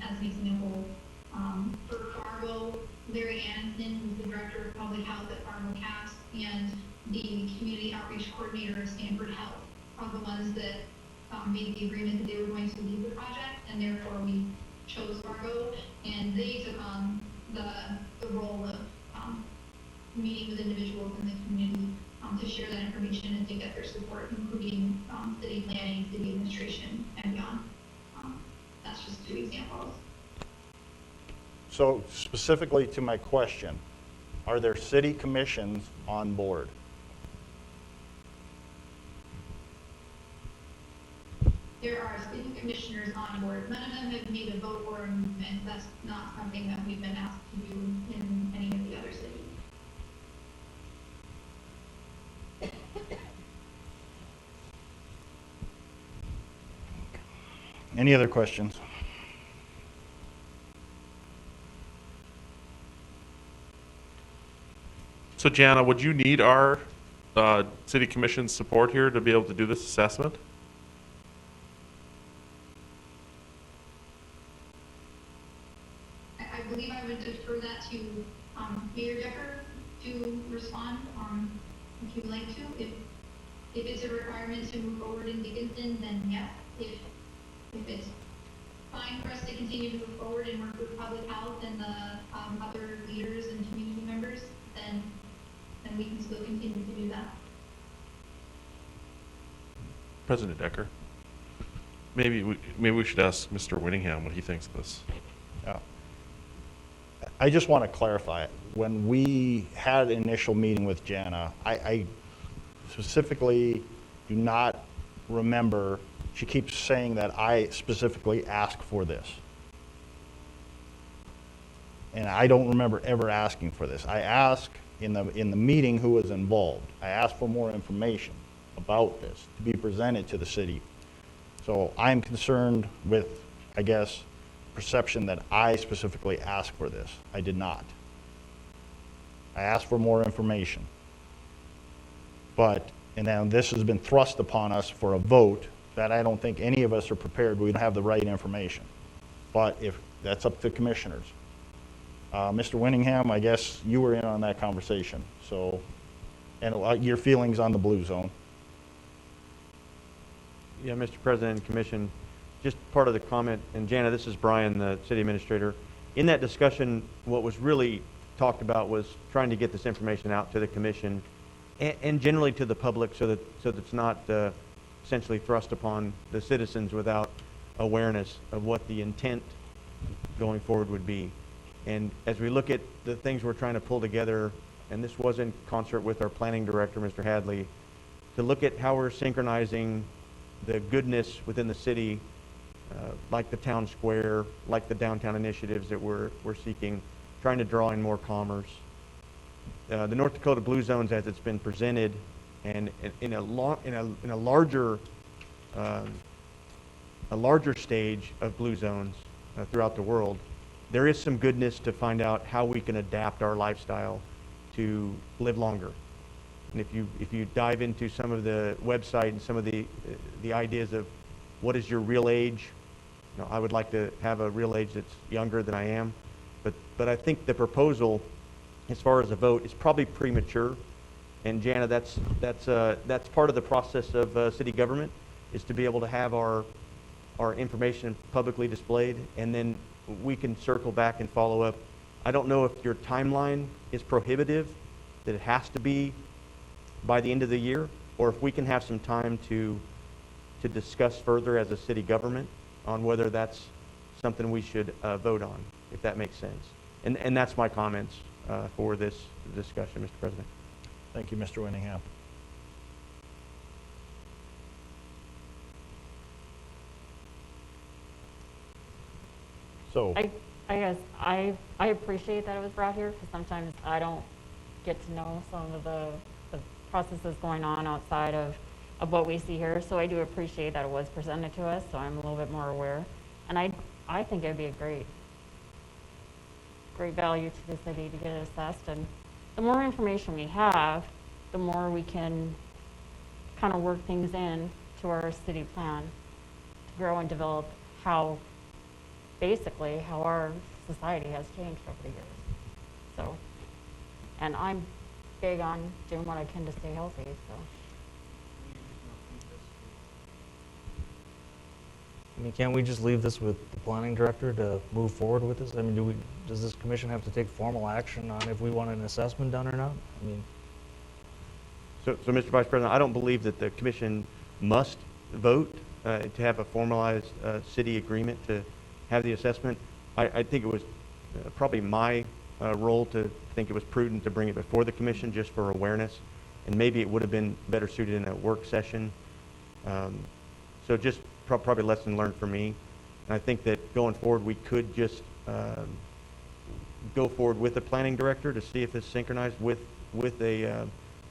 as an example. For Fargo, Larry Anderson, who's the director of public health at Fargo CAPS, and the community outreach coordinator of Stanford Health are the ones that made the agreement that they were going to lead the project, and therefore we chose Fargo, and they took on the role of meeting with individuals in the community to share that information and to get their support, including city planning, city administration, and beyond. That's just 2 examples. So specifically to my question, are there city commissions on board? There are city commissioners on board. None of them have made a vote or a movement. That's not something that we've been asked to do in any of the other cities. Any other questions? So Jana, would you need our city commission's support here to be able to do this assessment? I believe I would defer that to Mayor Decker to respond, if you'd like to. If it's a requirement to move forward in Dickinson, then yes. If it's fine for us to continue to move forward and work with public health and the other leaders and community members, then we can still continue to do that. President Decker, maybe we should ask Mr. Winningham what he thinks of this. I just want to clarify it. When we had an initial meeting with Jana, I specifically do not remember, she keeps saying that I specifically asked for this. And I don't remember ever asking for this. I asked in the meeting who was involved. I asked for more information about this to be presented to the city. So I'm concerned with, I guess, perception that I specifically asked for this. I did not. I asked for more information. And then this has been thrust upon us for a vote that I don't think any of us are prepared. We don't have the right information. But if that's up to commissioners. Mr. Winningham, I guess you were in on that conversation. So, and your feelings on the blue zone. Yeah, Mr. President and Commission, just part of the comment, and Jana, this is Brian, the city administrator. In that discussion, what was really talked about was trying to get this information out to the commission and generally to the public so that it's not essentially thrust upon the citizens without awareness of what the intent going forward would be. And as we look at the things we're trying to pull together, and this was in concert with our planning director, Mr. Hadley, to look at how we're synchronizing the goodness within the city, like the town square, like the downtown initiatives that we're seeking, trying to draw in more commerce. The North Dakota Blue Zones, as it's been presented, and in a larger stage of blue zones throughout the world, there is some goodness to find out how we can adapt our lifestyle to live longer. And if you dive into some of the website and some of the ideas of what is your real age, I would like to have a real age that's younger than I am, but I think the proposal, as far as a vote, is probably premature. And Jana, that's part of the process of city government, is to be able to have our information publicly displayed, and then we can circle back and follow up. I don't know if your timeline is prohibitive, that it has to be by the end of the year, or if we can have some time to discuss further as a city government on whether that's something we should vote on, if that makes sense. And that's my comments for this discussion, Mr. President. Thank you, Mr. Winningham. So, I guess I appreciate that it was brought here, because sometimes I don't get to know some of the processes going on outside of what we see here. So I do appreciate that it was presented to us, so I'm a little bit more aware. And I think it'd be a great value to the city to get it assessed. And the more information we have, the more we can kind of work things in to our city plan to grow and develop basically how our society has changed over the years. So, and I'm big on doing what I can to stay healthy, so. I mean, can't we just leave this with the planning director to move forward with this? I mean, does this commission have to take formal action on if we want an assessment done or not? I mean, So, Mr. Vice President, I don't believe that the commission must vote to have a formalized city agreement to have the assessment. I think it was probably my role to think it was prudent to bring it before the commission just for awareness, and maybe it would have been better suited in a work session. So just probably lesson learned for me. And I think that going forward, we could just go forward with the planning director to see if it's synchronized with a,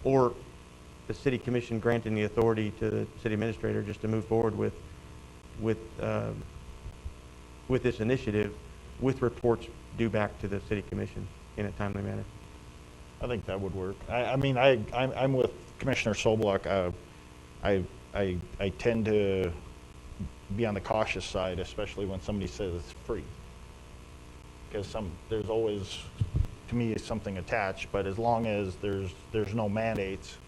or the city commission granting the authority to the city administrator just to move forward with this initiative, with reports due back to the city commission in a timely manner. I think that would work. I'm with Commissioner Soblock. I tend to be on the cautious side, especially when somebody says it's free. Because there's always, to me, something attached, but as long as there's no mandates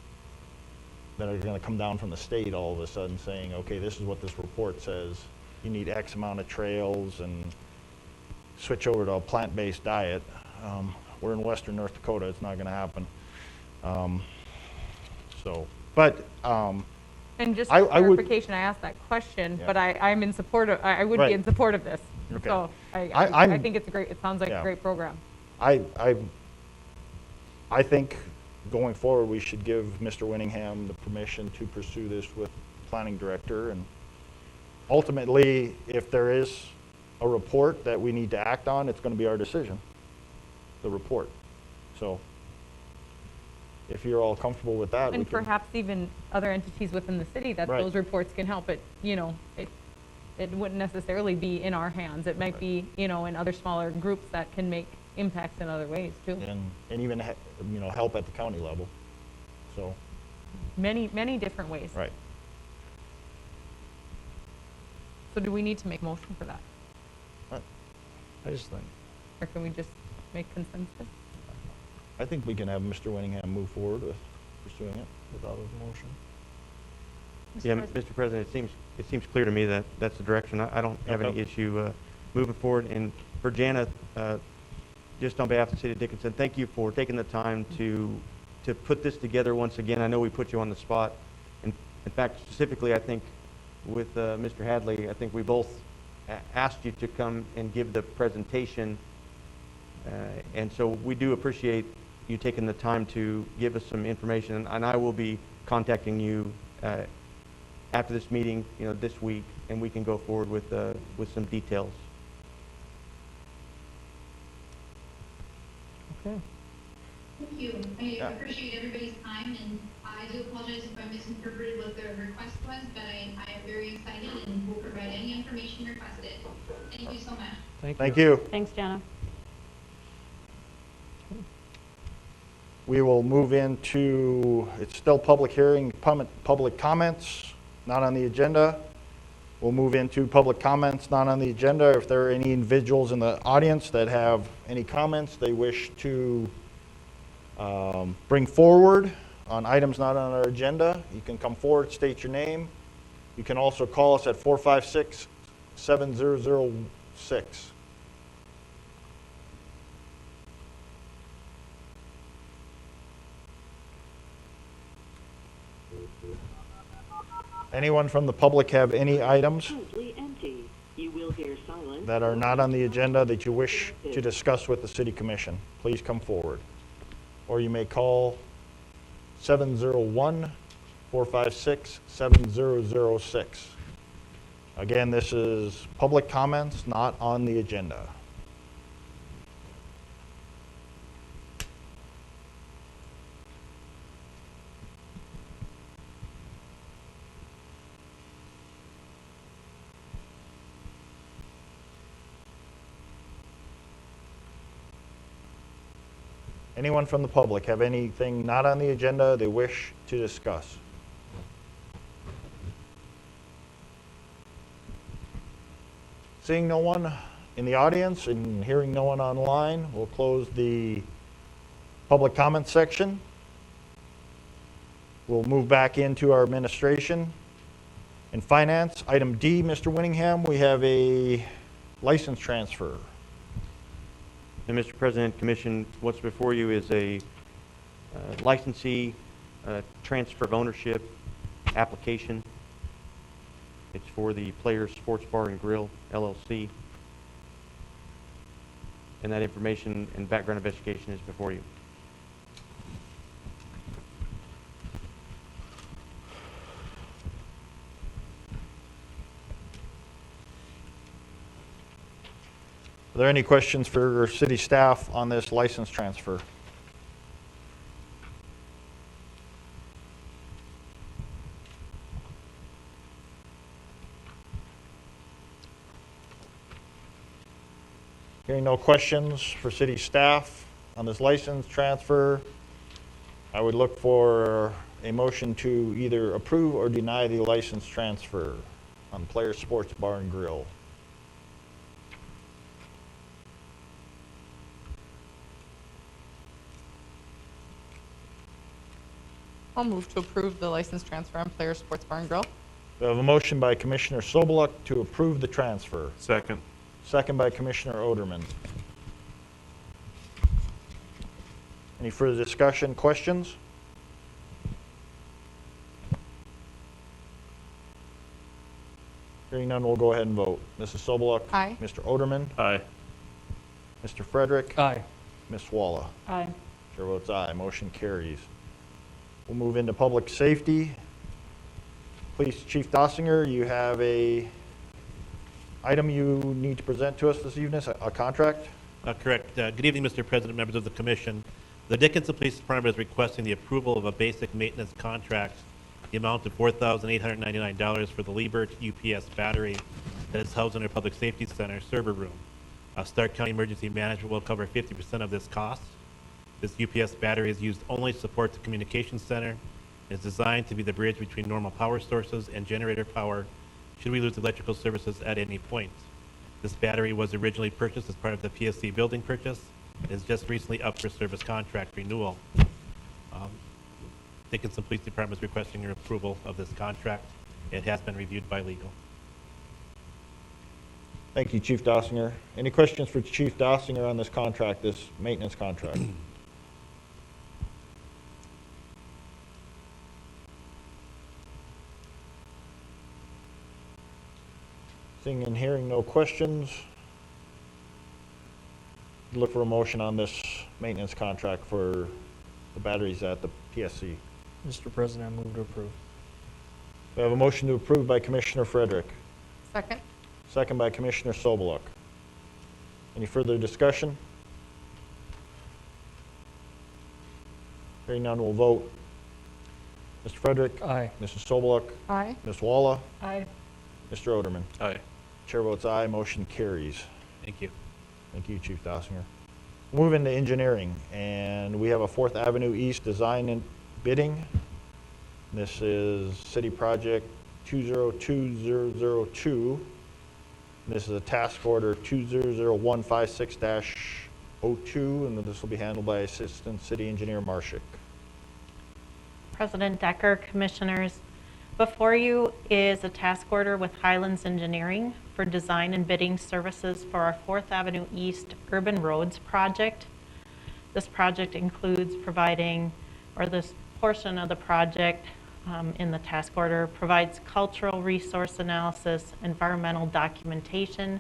that are going to come down from the state all of a sudden saying, okay, this is what this report says. You need X amount of trails and switch over to a plant-based diet. We're in western North Dakota. It's not going to happen. And just I for would- clarification, I asked that question, Yeah. but I'm in support of, I would be Right. in support of this. Okay. So I'm- I think it's it sounds like Yeah. a great program. I think going forward, we should give Mr. Winningham the permission to pursue this with the planning director. And ultimately, if there is a report that we need to act on, it's going to be our decision, the report. So if you're all comfortable with that, we And can. perhaps even other entities within the city that Right. those reports can help. It wouldn't necessarily be in our hands. It might be, in other smaller groups that can make impacts in other ways too. And even, help at the county level. So, Many, many different ways. right. So do we need to make motion for that? I just think, Or can we just make consensus? I think we can have Mr. Winningham move forward with pursuing it. without a motion. Yeah, Mr. President, it seems clear to me that that's the direction. I don't have any Okay. issue moving forward. And for Jana, just on behalf of the city of Dickinson, thank you for taking the time to put this together once again. I know we put you on the spot. In fact, specifically, I think with Mr. Hadley, I think we both asked you to come and give the presentation. And so we do appreciate you taking the time to give us some information. And I will be contacting you after this meeting, this week, and we can go forward with some details. Okay. Thank you. I Yeah. appreciate everybody's time, and I do apologize if I misinterpreted what the request was, but I am very excited and will provide any information requested. Thank you so much. Thank you. Thanks, Jana. We will move into, it's still public hearing, public comments, not on the agenda. We'll move into public comments, not on the agenda. If there are any individuals in the audience that have any comments they wish to bring forward on items not on our agenda, you can come forward, state your name. You can also call us at 456-7006. Anyone from the public have any items Currently empty. You will hear silence. that are not on the agenda that you wish to discuss with the city commission? Please come forward. Or you may call 701-456-7006. Again, this is public comments, not on the agenda. Anyone from the public have anything not on the agenda they wish to discuss? Seeing no one in the audience and hearing no one online, we'll close the public comment section. We'll move back into our administration and finance. Item D, Mr. Winningham, we have a license transfer. And Mr. President, Commission, what's before you is a licensee transfer of ownership application. It's for the Players Sports Bar and Grill, LLC. And that information and background investigation is before you. Are there any questions for city staff on this license transfer? Hearing no questions for city staff on this license transfer, I would look for a motion to either approve or deny the license transfer on Players Sports Bar and Grill. I'll move to approve the license transfer on Players Sports Bar and Grill. We have a motion by Commissioner Sobeluk to approve the transfer. Second. Second by Commissioner Oderman. Any further discussion, questions? Hearing none, we'll go ahead and vote. Mrs. Sobeluk? Aye. Mr. Oderman? Aye. Mr. Frederick? Aye. Ms. Walla? Aye. Chair votes aye, motion carries. We'll move into public safety. Police Chief Dossinger, you have a item you need to present to us this evening, a contract? Correct. Good evening, Mr. President, members of the Commission. The Dickinson Police Department is requesting the approval of a basic maintenance contract, the amount of $4,899 for the Liebert UPS battery that is housed in our Public Safety Center server room. Stark County Emergency Management will cover 50% of this cost. This UPS battery is used only to support the communications center. It's designed to be the bridge between normal power sources and generator power should we lose electrical services at any point. This battery was originally purchased as part of the PSC building purchase. It is just recently up for service contract renewal. Dickinson Police Department is requesting your approval of this contract. It has been reviewed by legal. Thank you, Chief Dossinger. Any questions for Chief Dossinger on this contract, this maintenance contract? Seeing and hearing no questions, look for a motion on this maintenance contract for the batteries at the PSC. Mr. President, I move to approve. We have a motion to approve by Commissioner Frederick, Second. second by Commissioner Sobeluk. Any further discussion? Hearing none, we'll vote. Mr. Frederick? Aye. Mrs. Sobeluk? Aye. Ms. Walla? Aye. Mr. Oderman? Aye. Chair votes aye, motion carries. Thank you. Thank you, Chief Dossinger. Move into engineering, and we have a 4th Avenue East design and bidding. This is City Project 202002. This is a task order 200156-02, and this will be handled by Assistant City Engineer Marshik. President Decker, Commissioners, before you is a task order with Highlands Engineering for design and bidding services for our 4th Avenue East Urban Roads project. This project includes providing, or this portion of the project in the task order provides cultural resource analysis, environmental documentation,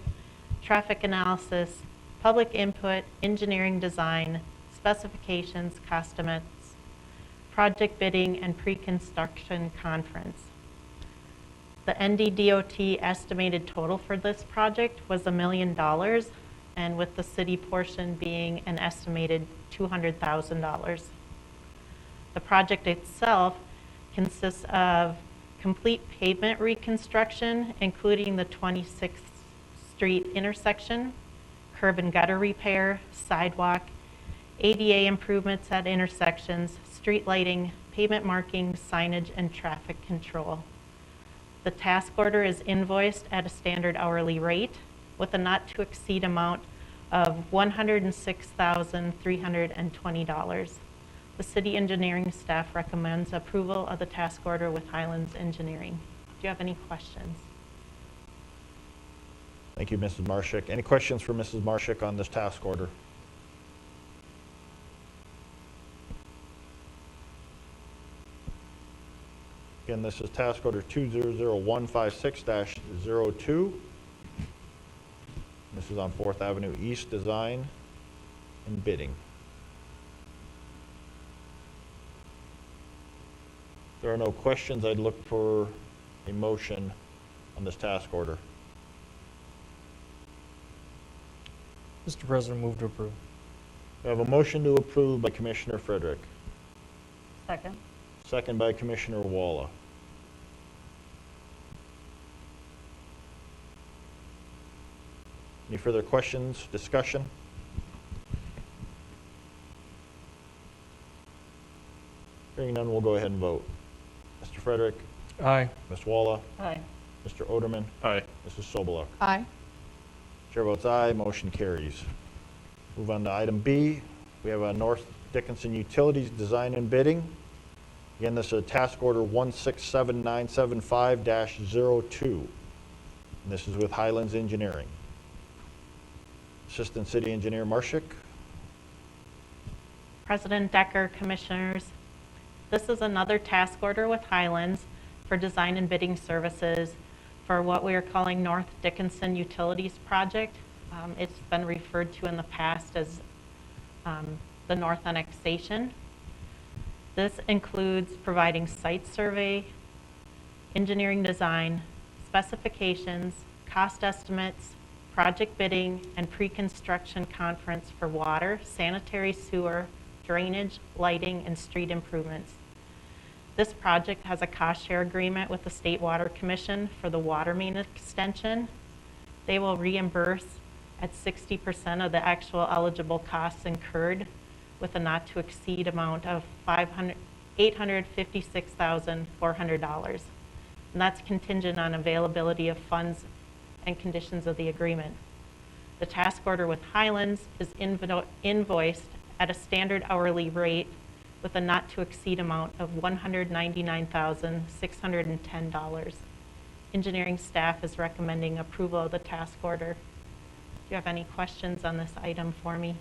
traffic analysis, public input, engineering design, specifications, costimates, project bidding, and pre-construction conference. The NDDOT estimated total for this project was $1 million, and with the city portion being an estimated $200,000. The project itself consists of complete pavement reconstruction, including the 26th Street intersection, curb and gutter repair, sidewalk, ADA improvements at intersections, street lighting, pavement marking, signage, and traffic control. The task order is invoiced at a standard hourly rate with a not-to-exceed amount of $106,320. The city engineering staff recommends approval of the task order with Highlands Engineering. Do you have any questions? Thank you, Mrs. Marshak. Any questions for Mrs. Marshak on this task order? Again, this is task order 200156-02. This is on 4th Avenue East design and bidding. If there are no questions, I'd look for a motion on this task order. Mr. President, move to approve. We have a motion to approve by Commissioner Frederick, Second. second by Commissioner Walla. Any further questions, discussion? Hearing none, we'll go ahead and vote. Mr. Frederick, Aye. Ms. Walla, Aye. Mr. Oderman, Aye. Mrs. Sobeluk. Aye. Chair votes aye, motion carries. Move on to item B. We have a North Dickinson Utilities Design and Bidding. Again, this is a task order 167975-02. And this is with Highlands Engineering. Assistant City Engineer Marshak. President Decker, Commissioners, this is another task order with Highlands for design and bidding services for what we are calling North Dickinson Utilities Project. It's been referred to in the past as the North Annexation. This includes providing site survey, engineering design, specifications, cost estimates, project bidding, and pre-construction conference for water, sanitary sewer, drainage, lighting, and street improvements. This project has a cost share agreement with the State Water Commission for the water main extension. They will reimburse at 60% of the actual eligible costs incurred with a not to exceed amount of $856,400. And that's contingent on availability of funds and conditions of the agreement. The task order with Highlands is invoiced at a standard hourly rate with a not to exceed amount of $199,610. Engineering staff is recommending approval of the task order. Do you have any questions on this item for me?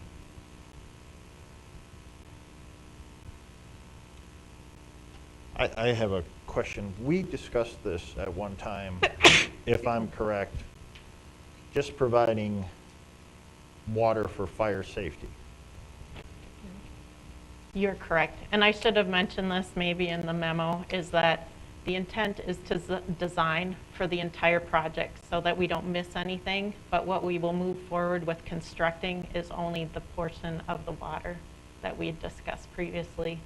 I have a question. We discussed this at one time, if I'm correct, just providing water for fire safety. You're correct. And I should have mentioned this maybe in the memo, is that the intent is to design for the entire project so that we don't miss anything. But what we will move forward with constructing is only the portion of the water that we had discussed previously.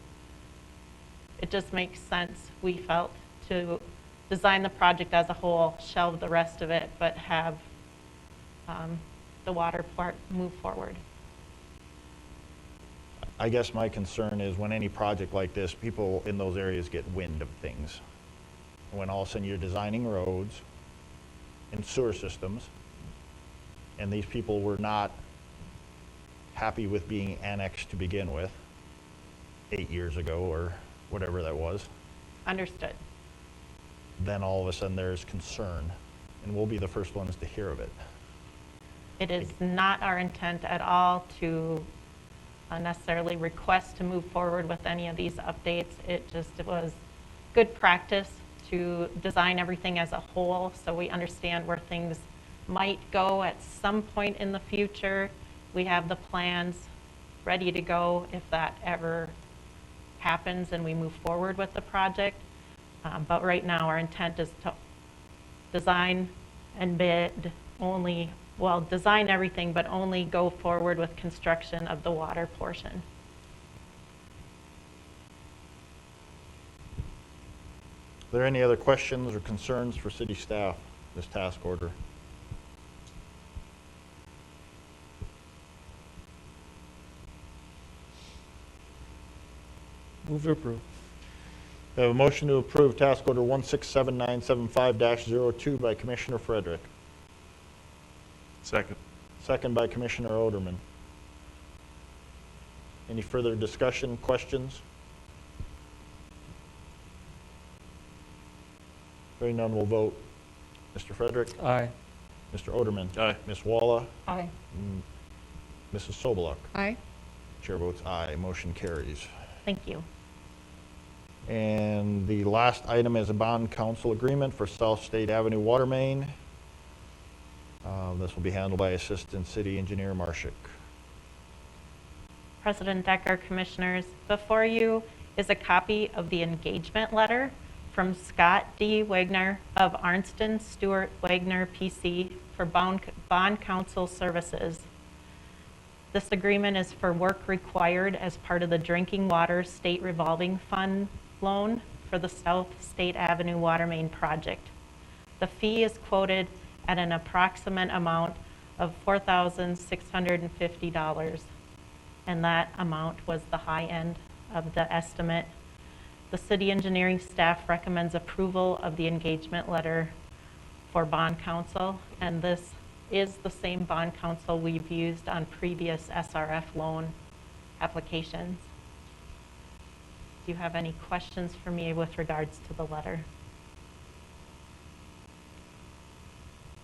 It just makes sense, we felt, to design the project as a whole, shelve the rest of it, but have the water part move forward. I guess my concern is when any project like this, people in those areas get wind of things. When all of a sudden you're designing roads and sewer systems, and these people were not happy with being annexed to begin with 8 years ago or whatever that was, Understood. then all of a sudden there's concern, and we'll be the first ones to hear of it. It is not our intent at all to necessarily request to move forward with any of these updates. It was good practice to design everything as a whole so we understand where things might go at some point in the future. We have the plans ready to go if that ever happens and we move forward with the project. But right now our intent is to design and bid only, well, design everything, but only go forward with construction of the water portion. Are there any other questions or concerns for city staff, this task order? Move to approve. We have a motion to approve task order 167975-02 by Commissioner Frederick, Second. second by Commissioner Oderman. Any further discussion, questions? Hearing none, we'll vote. Mr. Frederick? Aye. Mr. Oderman? Aye. Ms. Walla? Aye. Mrs. Sobeluk? Aye. Chair votes aye, motion carries. Thank you. And the last item is a bond council agreement for South State Avenue water main. This will be handled by Assistant City Engineer Marshik. President Decker, Commissioners, before you is a copy of the engagement letter from Scott D. Wagner of Arnston Stewart Wagner PC for bond counsel services. This agreement is for work required as part of the Drinking Water State Revolving Fund loan for the South State Avenue water main project. The fee is quoted at an approximate amount of $4,650, and that amount was the high end of the estimate. The city engineering staff recommends approval of the engagement letter for bond counsel, and this is the same bond counsel we've used on previous SRF loan applications. Do you have any questions for me with regards to the letter?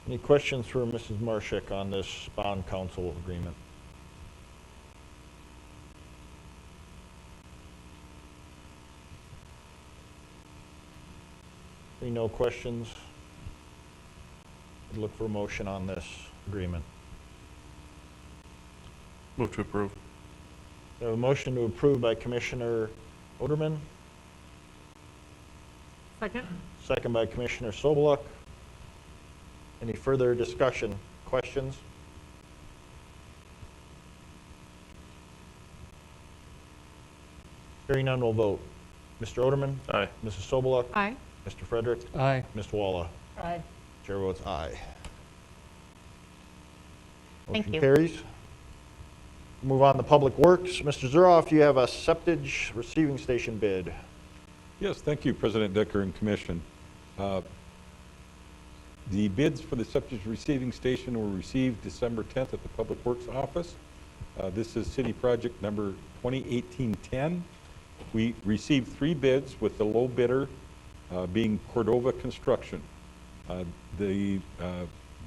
Any questions for Mrs. Marshik on this bond council agreement? Any no questions? I'd look for a motion on this agreement. Move to approve. We have a motion to approve by Commissioner Oderman, Second? second by Commissioner Sobeluk. Any further discussion, questions? Hearing none, we'll vote. Mr. Oderman? Aye. Mrs. Sobeluk? Aye. Mr. Frederick? Aye. Ms. Walla? Aye. Chair votes aye. Thank Motion you. carries. Move on to Public Works. Mr. Zuroff, you have a septage receiving station bid. Yes, thank you, President Decker and Commission. The bids for the septic receiving station were received December 10th at the Public Works office. This is city project number 2018-10. We received 3 bids, with the low bidder being Cordova Construction. The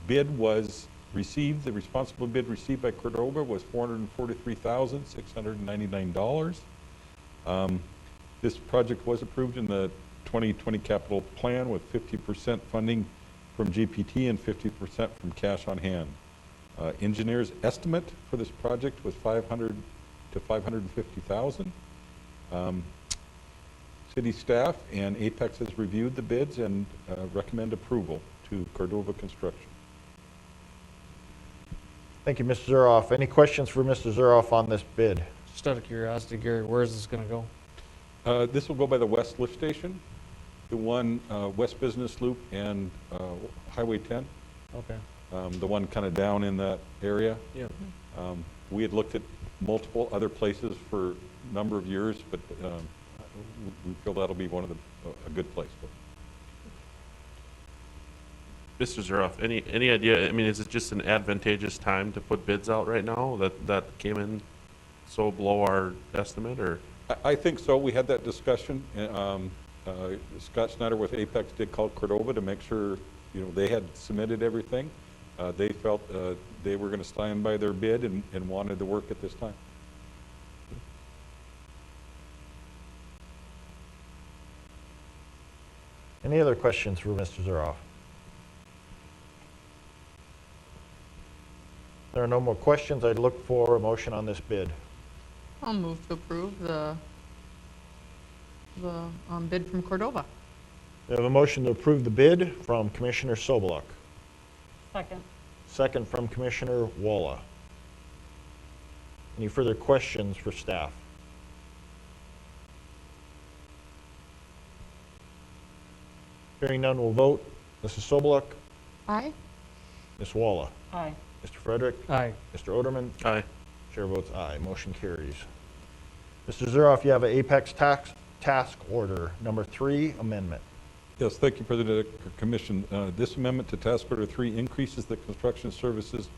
bid was received, the responsible bid received by Cordova was $443,699. This project was approved in the 2020 capital plan with 50% funding from GPT and 50% from cash on hand. Engineer's estimate for this project was $500,000 to $550,000. City staff and Apex has reviewed the bids and recommend approval to Cordova Construction. Thank you, Mr. Zuroff. Any questions for Mr. Zuroff on this bid? Just out of curiosity, Gary, where is this gonna go? This will go by the west lift station, the one West Business Loop and Highway 10, Okay. the one kind of down in that area. Yeah. We had looked at multiple other places for a number of years, but we feel that'll be one of a good place for it. Mr. Zuroff, any idea, I mean, is it just an advantageous time to put bids out right now that came in so below our estimate, or? I think so. We had that discussion. Scott Snyder with Apex did call Cordova to make sure, they had submitted everything. They felt they were going to stand by their bid and wanted to work at this time. Any other questions for Mr. Zuroff? There are no more questions. I'd look for a motion on this bid. I'll move to approve the bid from Cordova. We have a motion to approve the bid from Commissioner Sobeluk. Second. Second from Commissioner Walla. Any further questions for staff? Hearing none, we'll vote. Mrs. Sobeluk, Aye. Ms. Walla, Aye. Mr. Frederick, Aye. Mr. Oderman, Aye. chair votes aye. Motion carries. Mr. Zuroff, you have an Apex Task Order number 3 amendment. Yes, thank you, President Commission. This amendment to Task Order 3 increases the construction services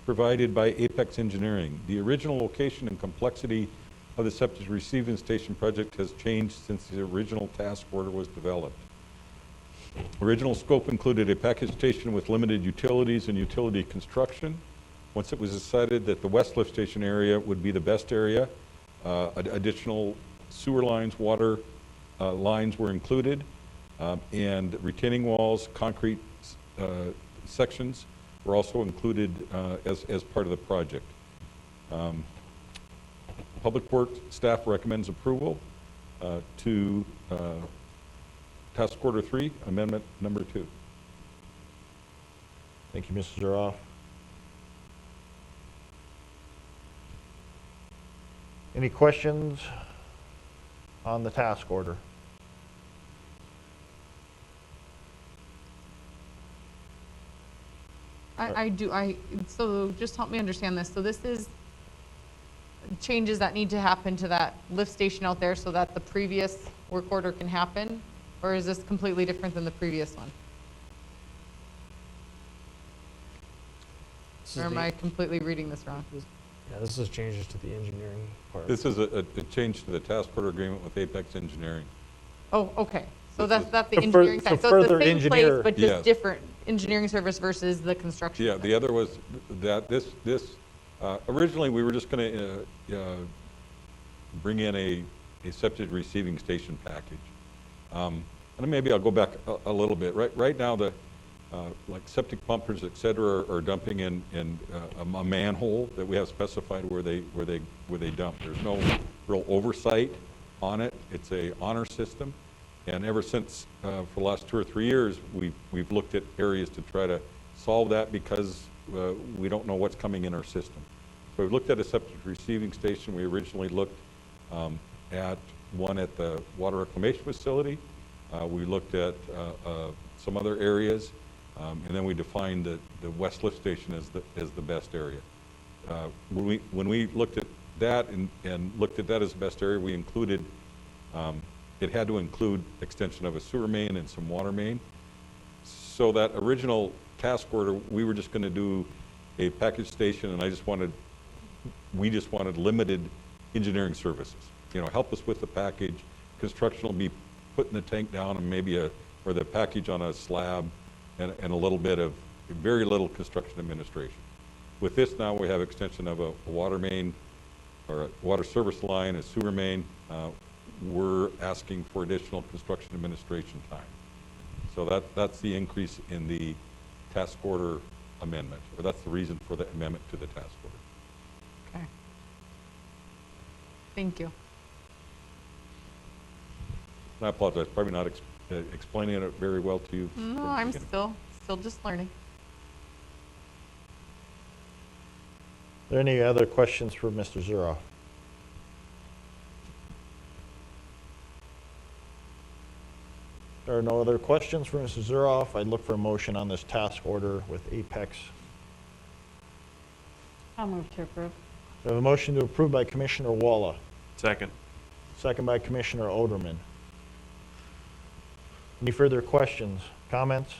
provided by Apex Engineering. The original location and complexity of the septic receiving station project has changed since the original task order was developed. Original scope included a package station with limited utilities and utility construction. Once it was decided that the west lift station area would be the best area, additional sewer lines, water lines were included, and retaining walls, concrete sections were also included as part of the project. Public Works staff recommends approval to Task Order 3, Amendment Number 2. Thank you, Mrs. Zuroff. Any questions on the task order? So just help me understand this. So this is changes that need to happen to that lift station out there so that the previous work order can happen? Or is this completely different than the previous one? Or am I completely reading this wrong? Yeah, this is changes to the engineering part. This is a change to the task order agreement with Apex Engineering. Oh, okay. So that's the To engineering fur- side. to So it's the further same place, engineer- but just Yes. different engineering service versus the construction. Yeah, service. the other was that originally we were just going to bring in a septic receiving station package. And maybe I'll go back a little bit. Right now, like septic pumpers, et cetera, are dumping in a manhole that we have specified where they dump. There's no real oversight on it. It's a honor system. And ever since, for the last 2 or 3 years, we've looked at areas to try to solve that because we don't know what's coming in our system. So we've looked at a septic receiving station. We originally looked at one at the water reclamation facility. We looked at some other areas, and then we defined the west lift station as the best area. When we looked at that and looked at that as the best area, we included it had to include extension of a sewer main and some water main. So that original task order, we were just going to do a package station, and we just wanted limited engineering services. Help us with the package. Construction will be putting the tank down and maybe or the package on a slab, and a little bit of very little construction administration. With this now, we have extension of a water main or a water service line, a sewer main. We're asking for additional construction administration time. So that's the increase in the task order amendment, or that's the reason for the amendment to the task order. Okay. Thank you. And I apologize, probably not explaining it very well to you. No, from the I'm beginning. still just learning. Are there any other questions for Mr. Zuroff? There are no other questions for Mr. Zuroff. I'd look for a motion on this task order with Apex. I'll move to approve. We have a motion to approve by Commissioner Walla, Second. second by Commissioner Oderman. Any further questions, comments?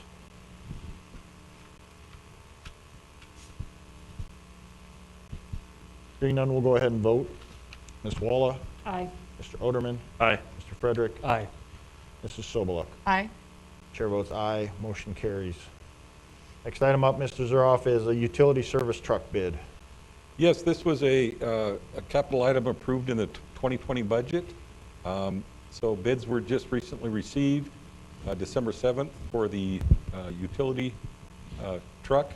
Hearing none, we'll go ahead and vote. Ms. Walla, Aye. Mr. Oderman, Aye. Mr. Frederick, Aye. Mrs. Sobeluk. Aye. Chair votes aye, motion carries. Next item up, Mr. Zuroff, is a utility service truck bid. Yes, this was a capital item approved in the 2020 budget. So bids were just recently received, December 7th, for the utility truck.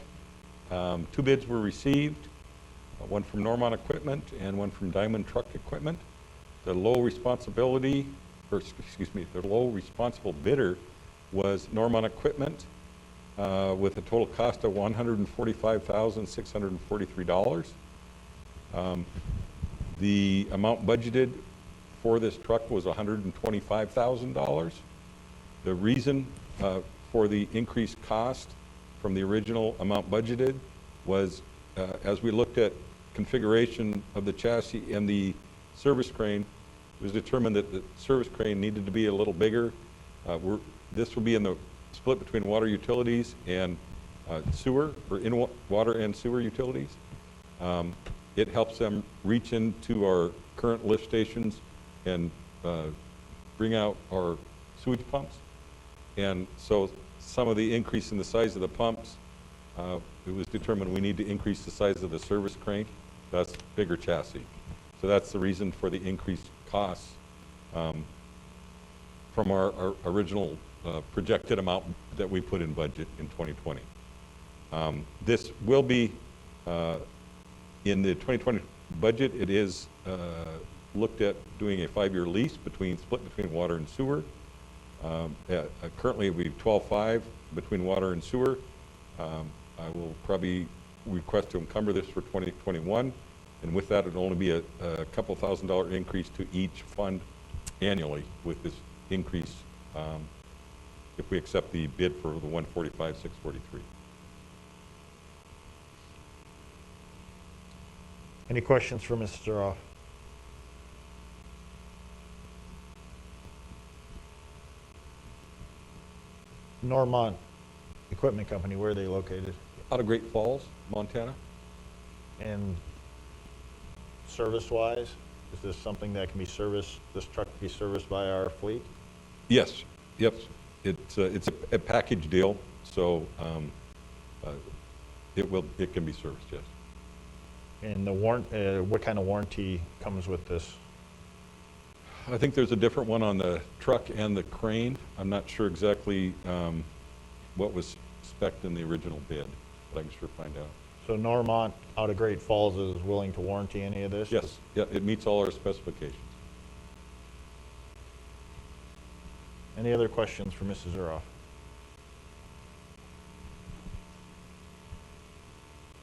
2 bids were received, one from Normon Equipment and one from Diamond Truck Equipment. The low responsible bidder was Normont Equipment with a total cost of $145,643. The amount budgeted for this truck was $125,000. The reason for the increased cost from the original amount budgeted was as we looked at configuration of the chassis and the service crane, it was determined that the service crane needed to be a little bigger. This will be in the split between water utilities and sewer, or in water and sewer utilities. It helps them reach into our current lift stations and bring out our sewage pumps. And so some of the increase in the size of the pumps, it was determined we need to increase the size of the service crane. That's bigger chassis. So that's the reason for the increased costs from our original projected amount that we put in budget in 2020. This will be in the 2020 budget. It is looked at doing a 5-year lease split between water and sewer. Currently, we have 12.5 between water and sewer. I will probably request to encumber this for 2021, and with that, it'll only be a couple $1,000 increase to each fund annually with this increase if we accept the bid for the $145,643. Any questions for Mrs. Zuroff? Normont Equipment Company, where are they located? Out of Great Falls, Montana. And service-wise, is this something that can be serviced, this truck can be serviced by our fleet? Yes, yep. It's a package deal, so it can be serviced, yes. And the what kind of warranty comes with this? I think there's a different one on the truck and the crane. I'm not sure exactly what was spec'd in the original bid, but I can sure find out. So Normont out of Great Falls is willing to warranty any of this? Yes, yeah, it meets all our specifications. Any other questions for Mrs. Zuroff?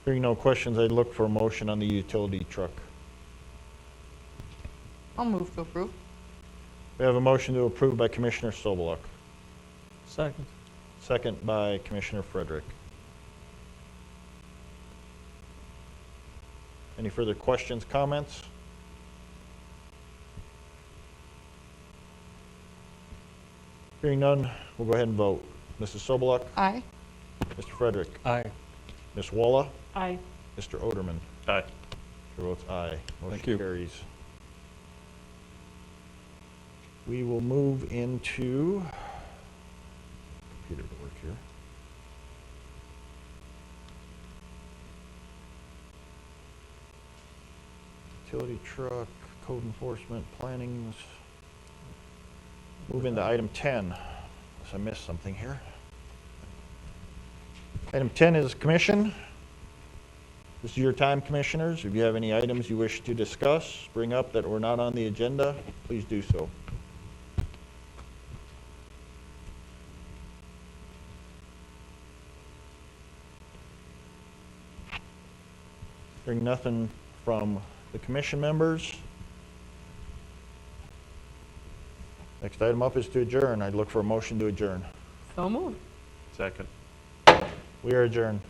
Hearing no questions, I'd look for a motion on the utility truck. I'll move to approve. We have a motion to approve by Commissioner Sobeluk, Second. second by Commissioner Frederick. Any further questions, comments? Hearing none, we'll go ahead and vote. Mrs. Sobeluk, Aye. Mr. Frederick, Aye. Ms. Walla, Aye. Mr. Oderman. Aye. Chair votes aye. Thank Motion you. carries. We will move into, computer to work here. Utility truck, code enforcement, plannings. Move into item 10, unless I missed something here. Item 10 is commission. This is your time, commissioners. If you have any items you wish to discuss, bring up that were not on the agenda, please do so. Hearing nothing from the commission members. Next item up is to adjourn. I'd look for a motion to adjourn. So moved. Second. We are adjourned.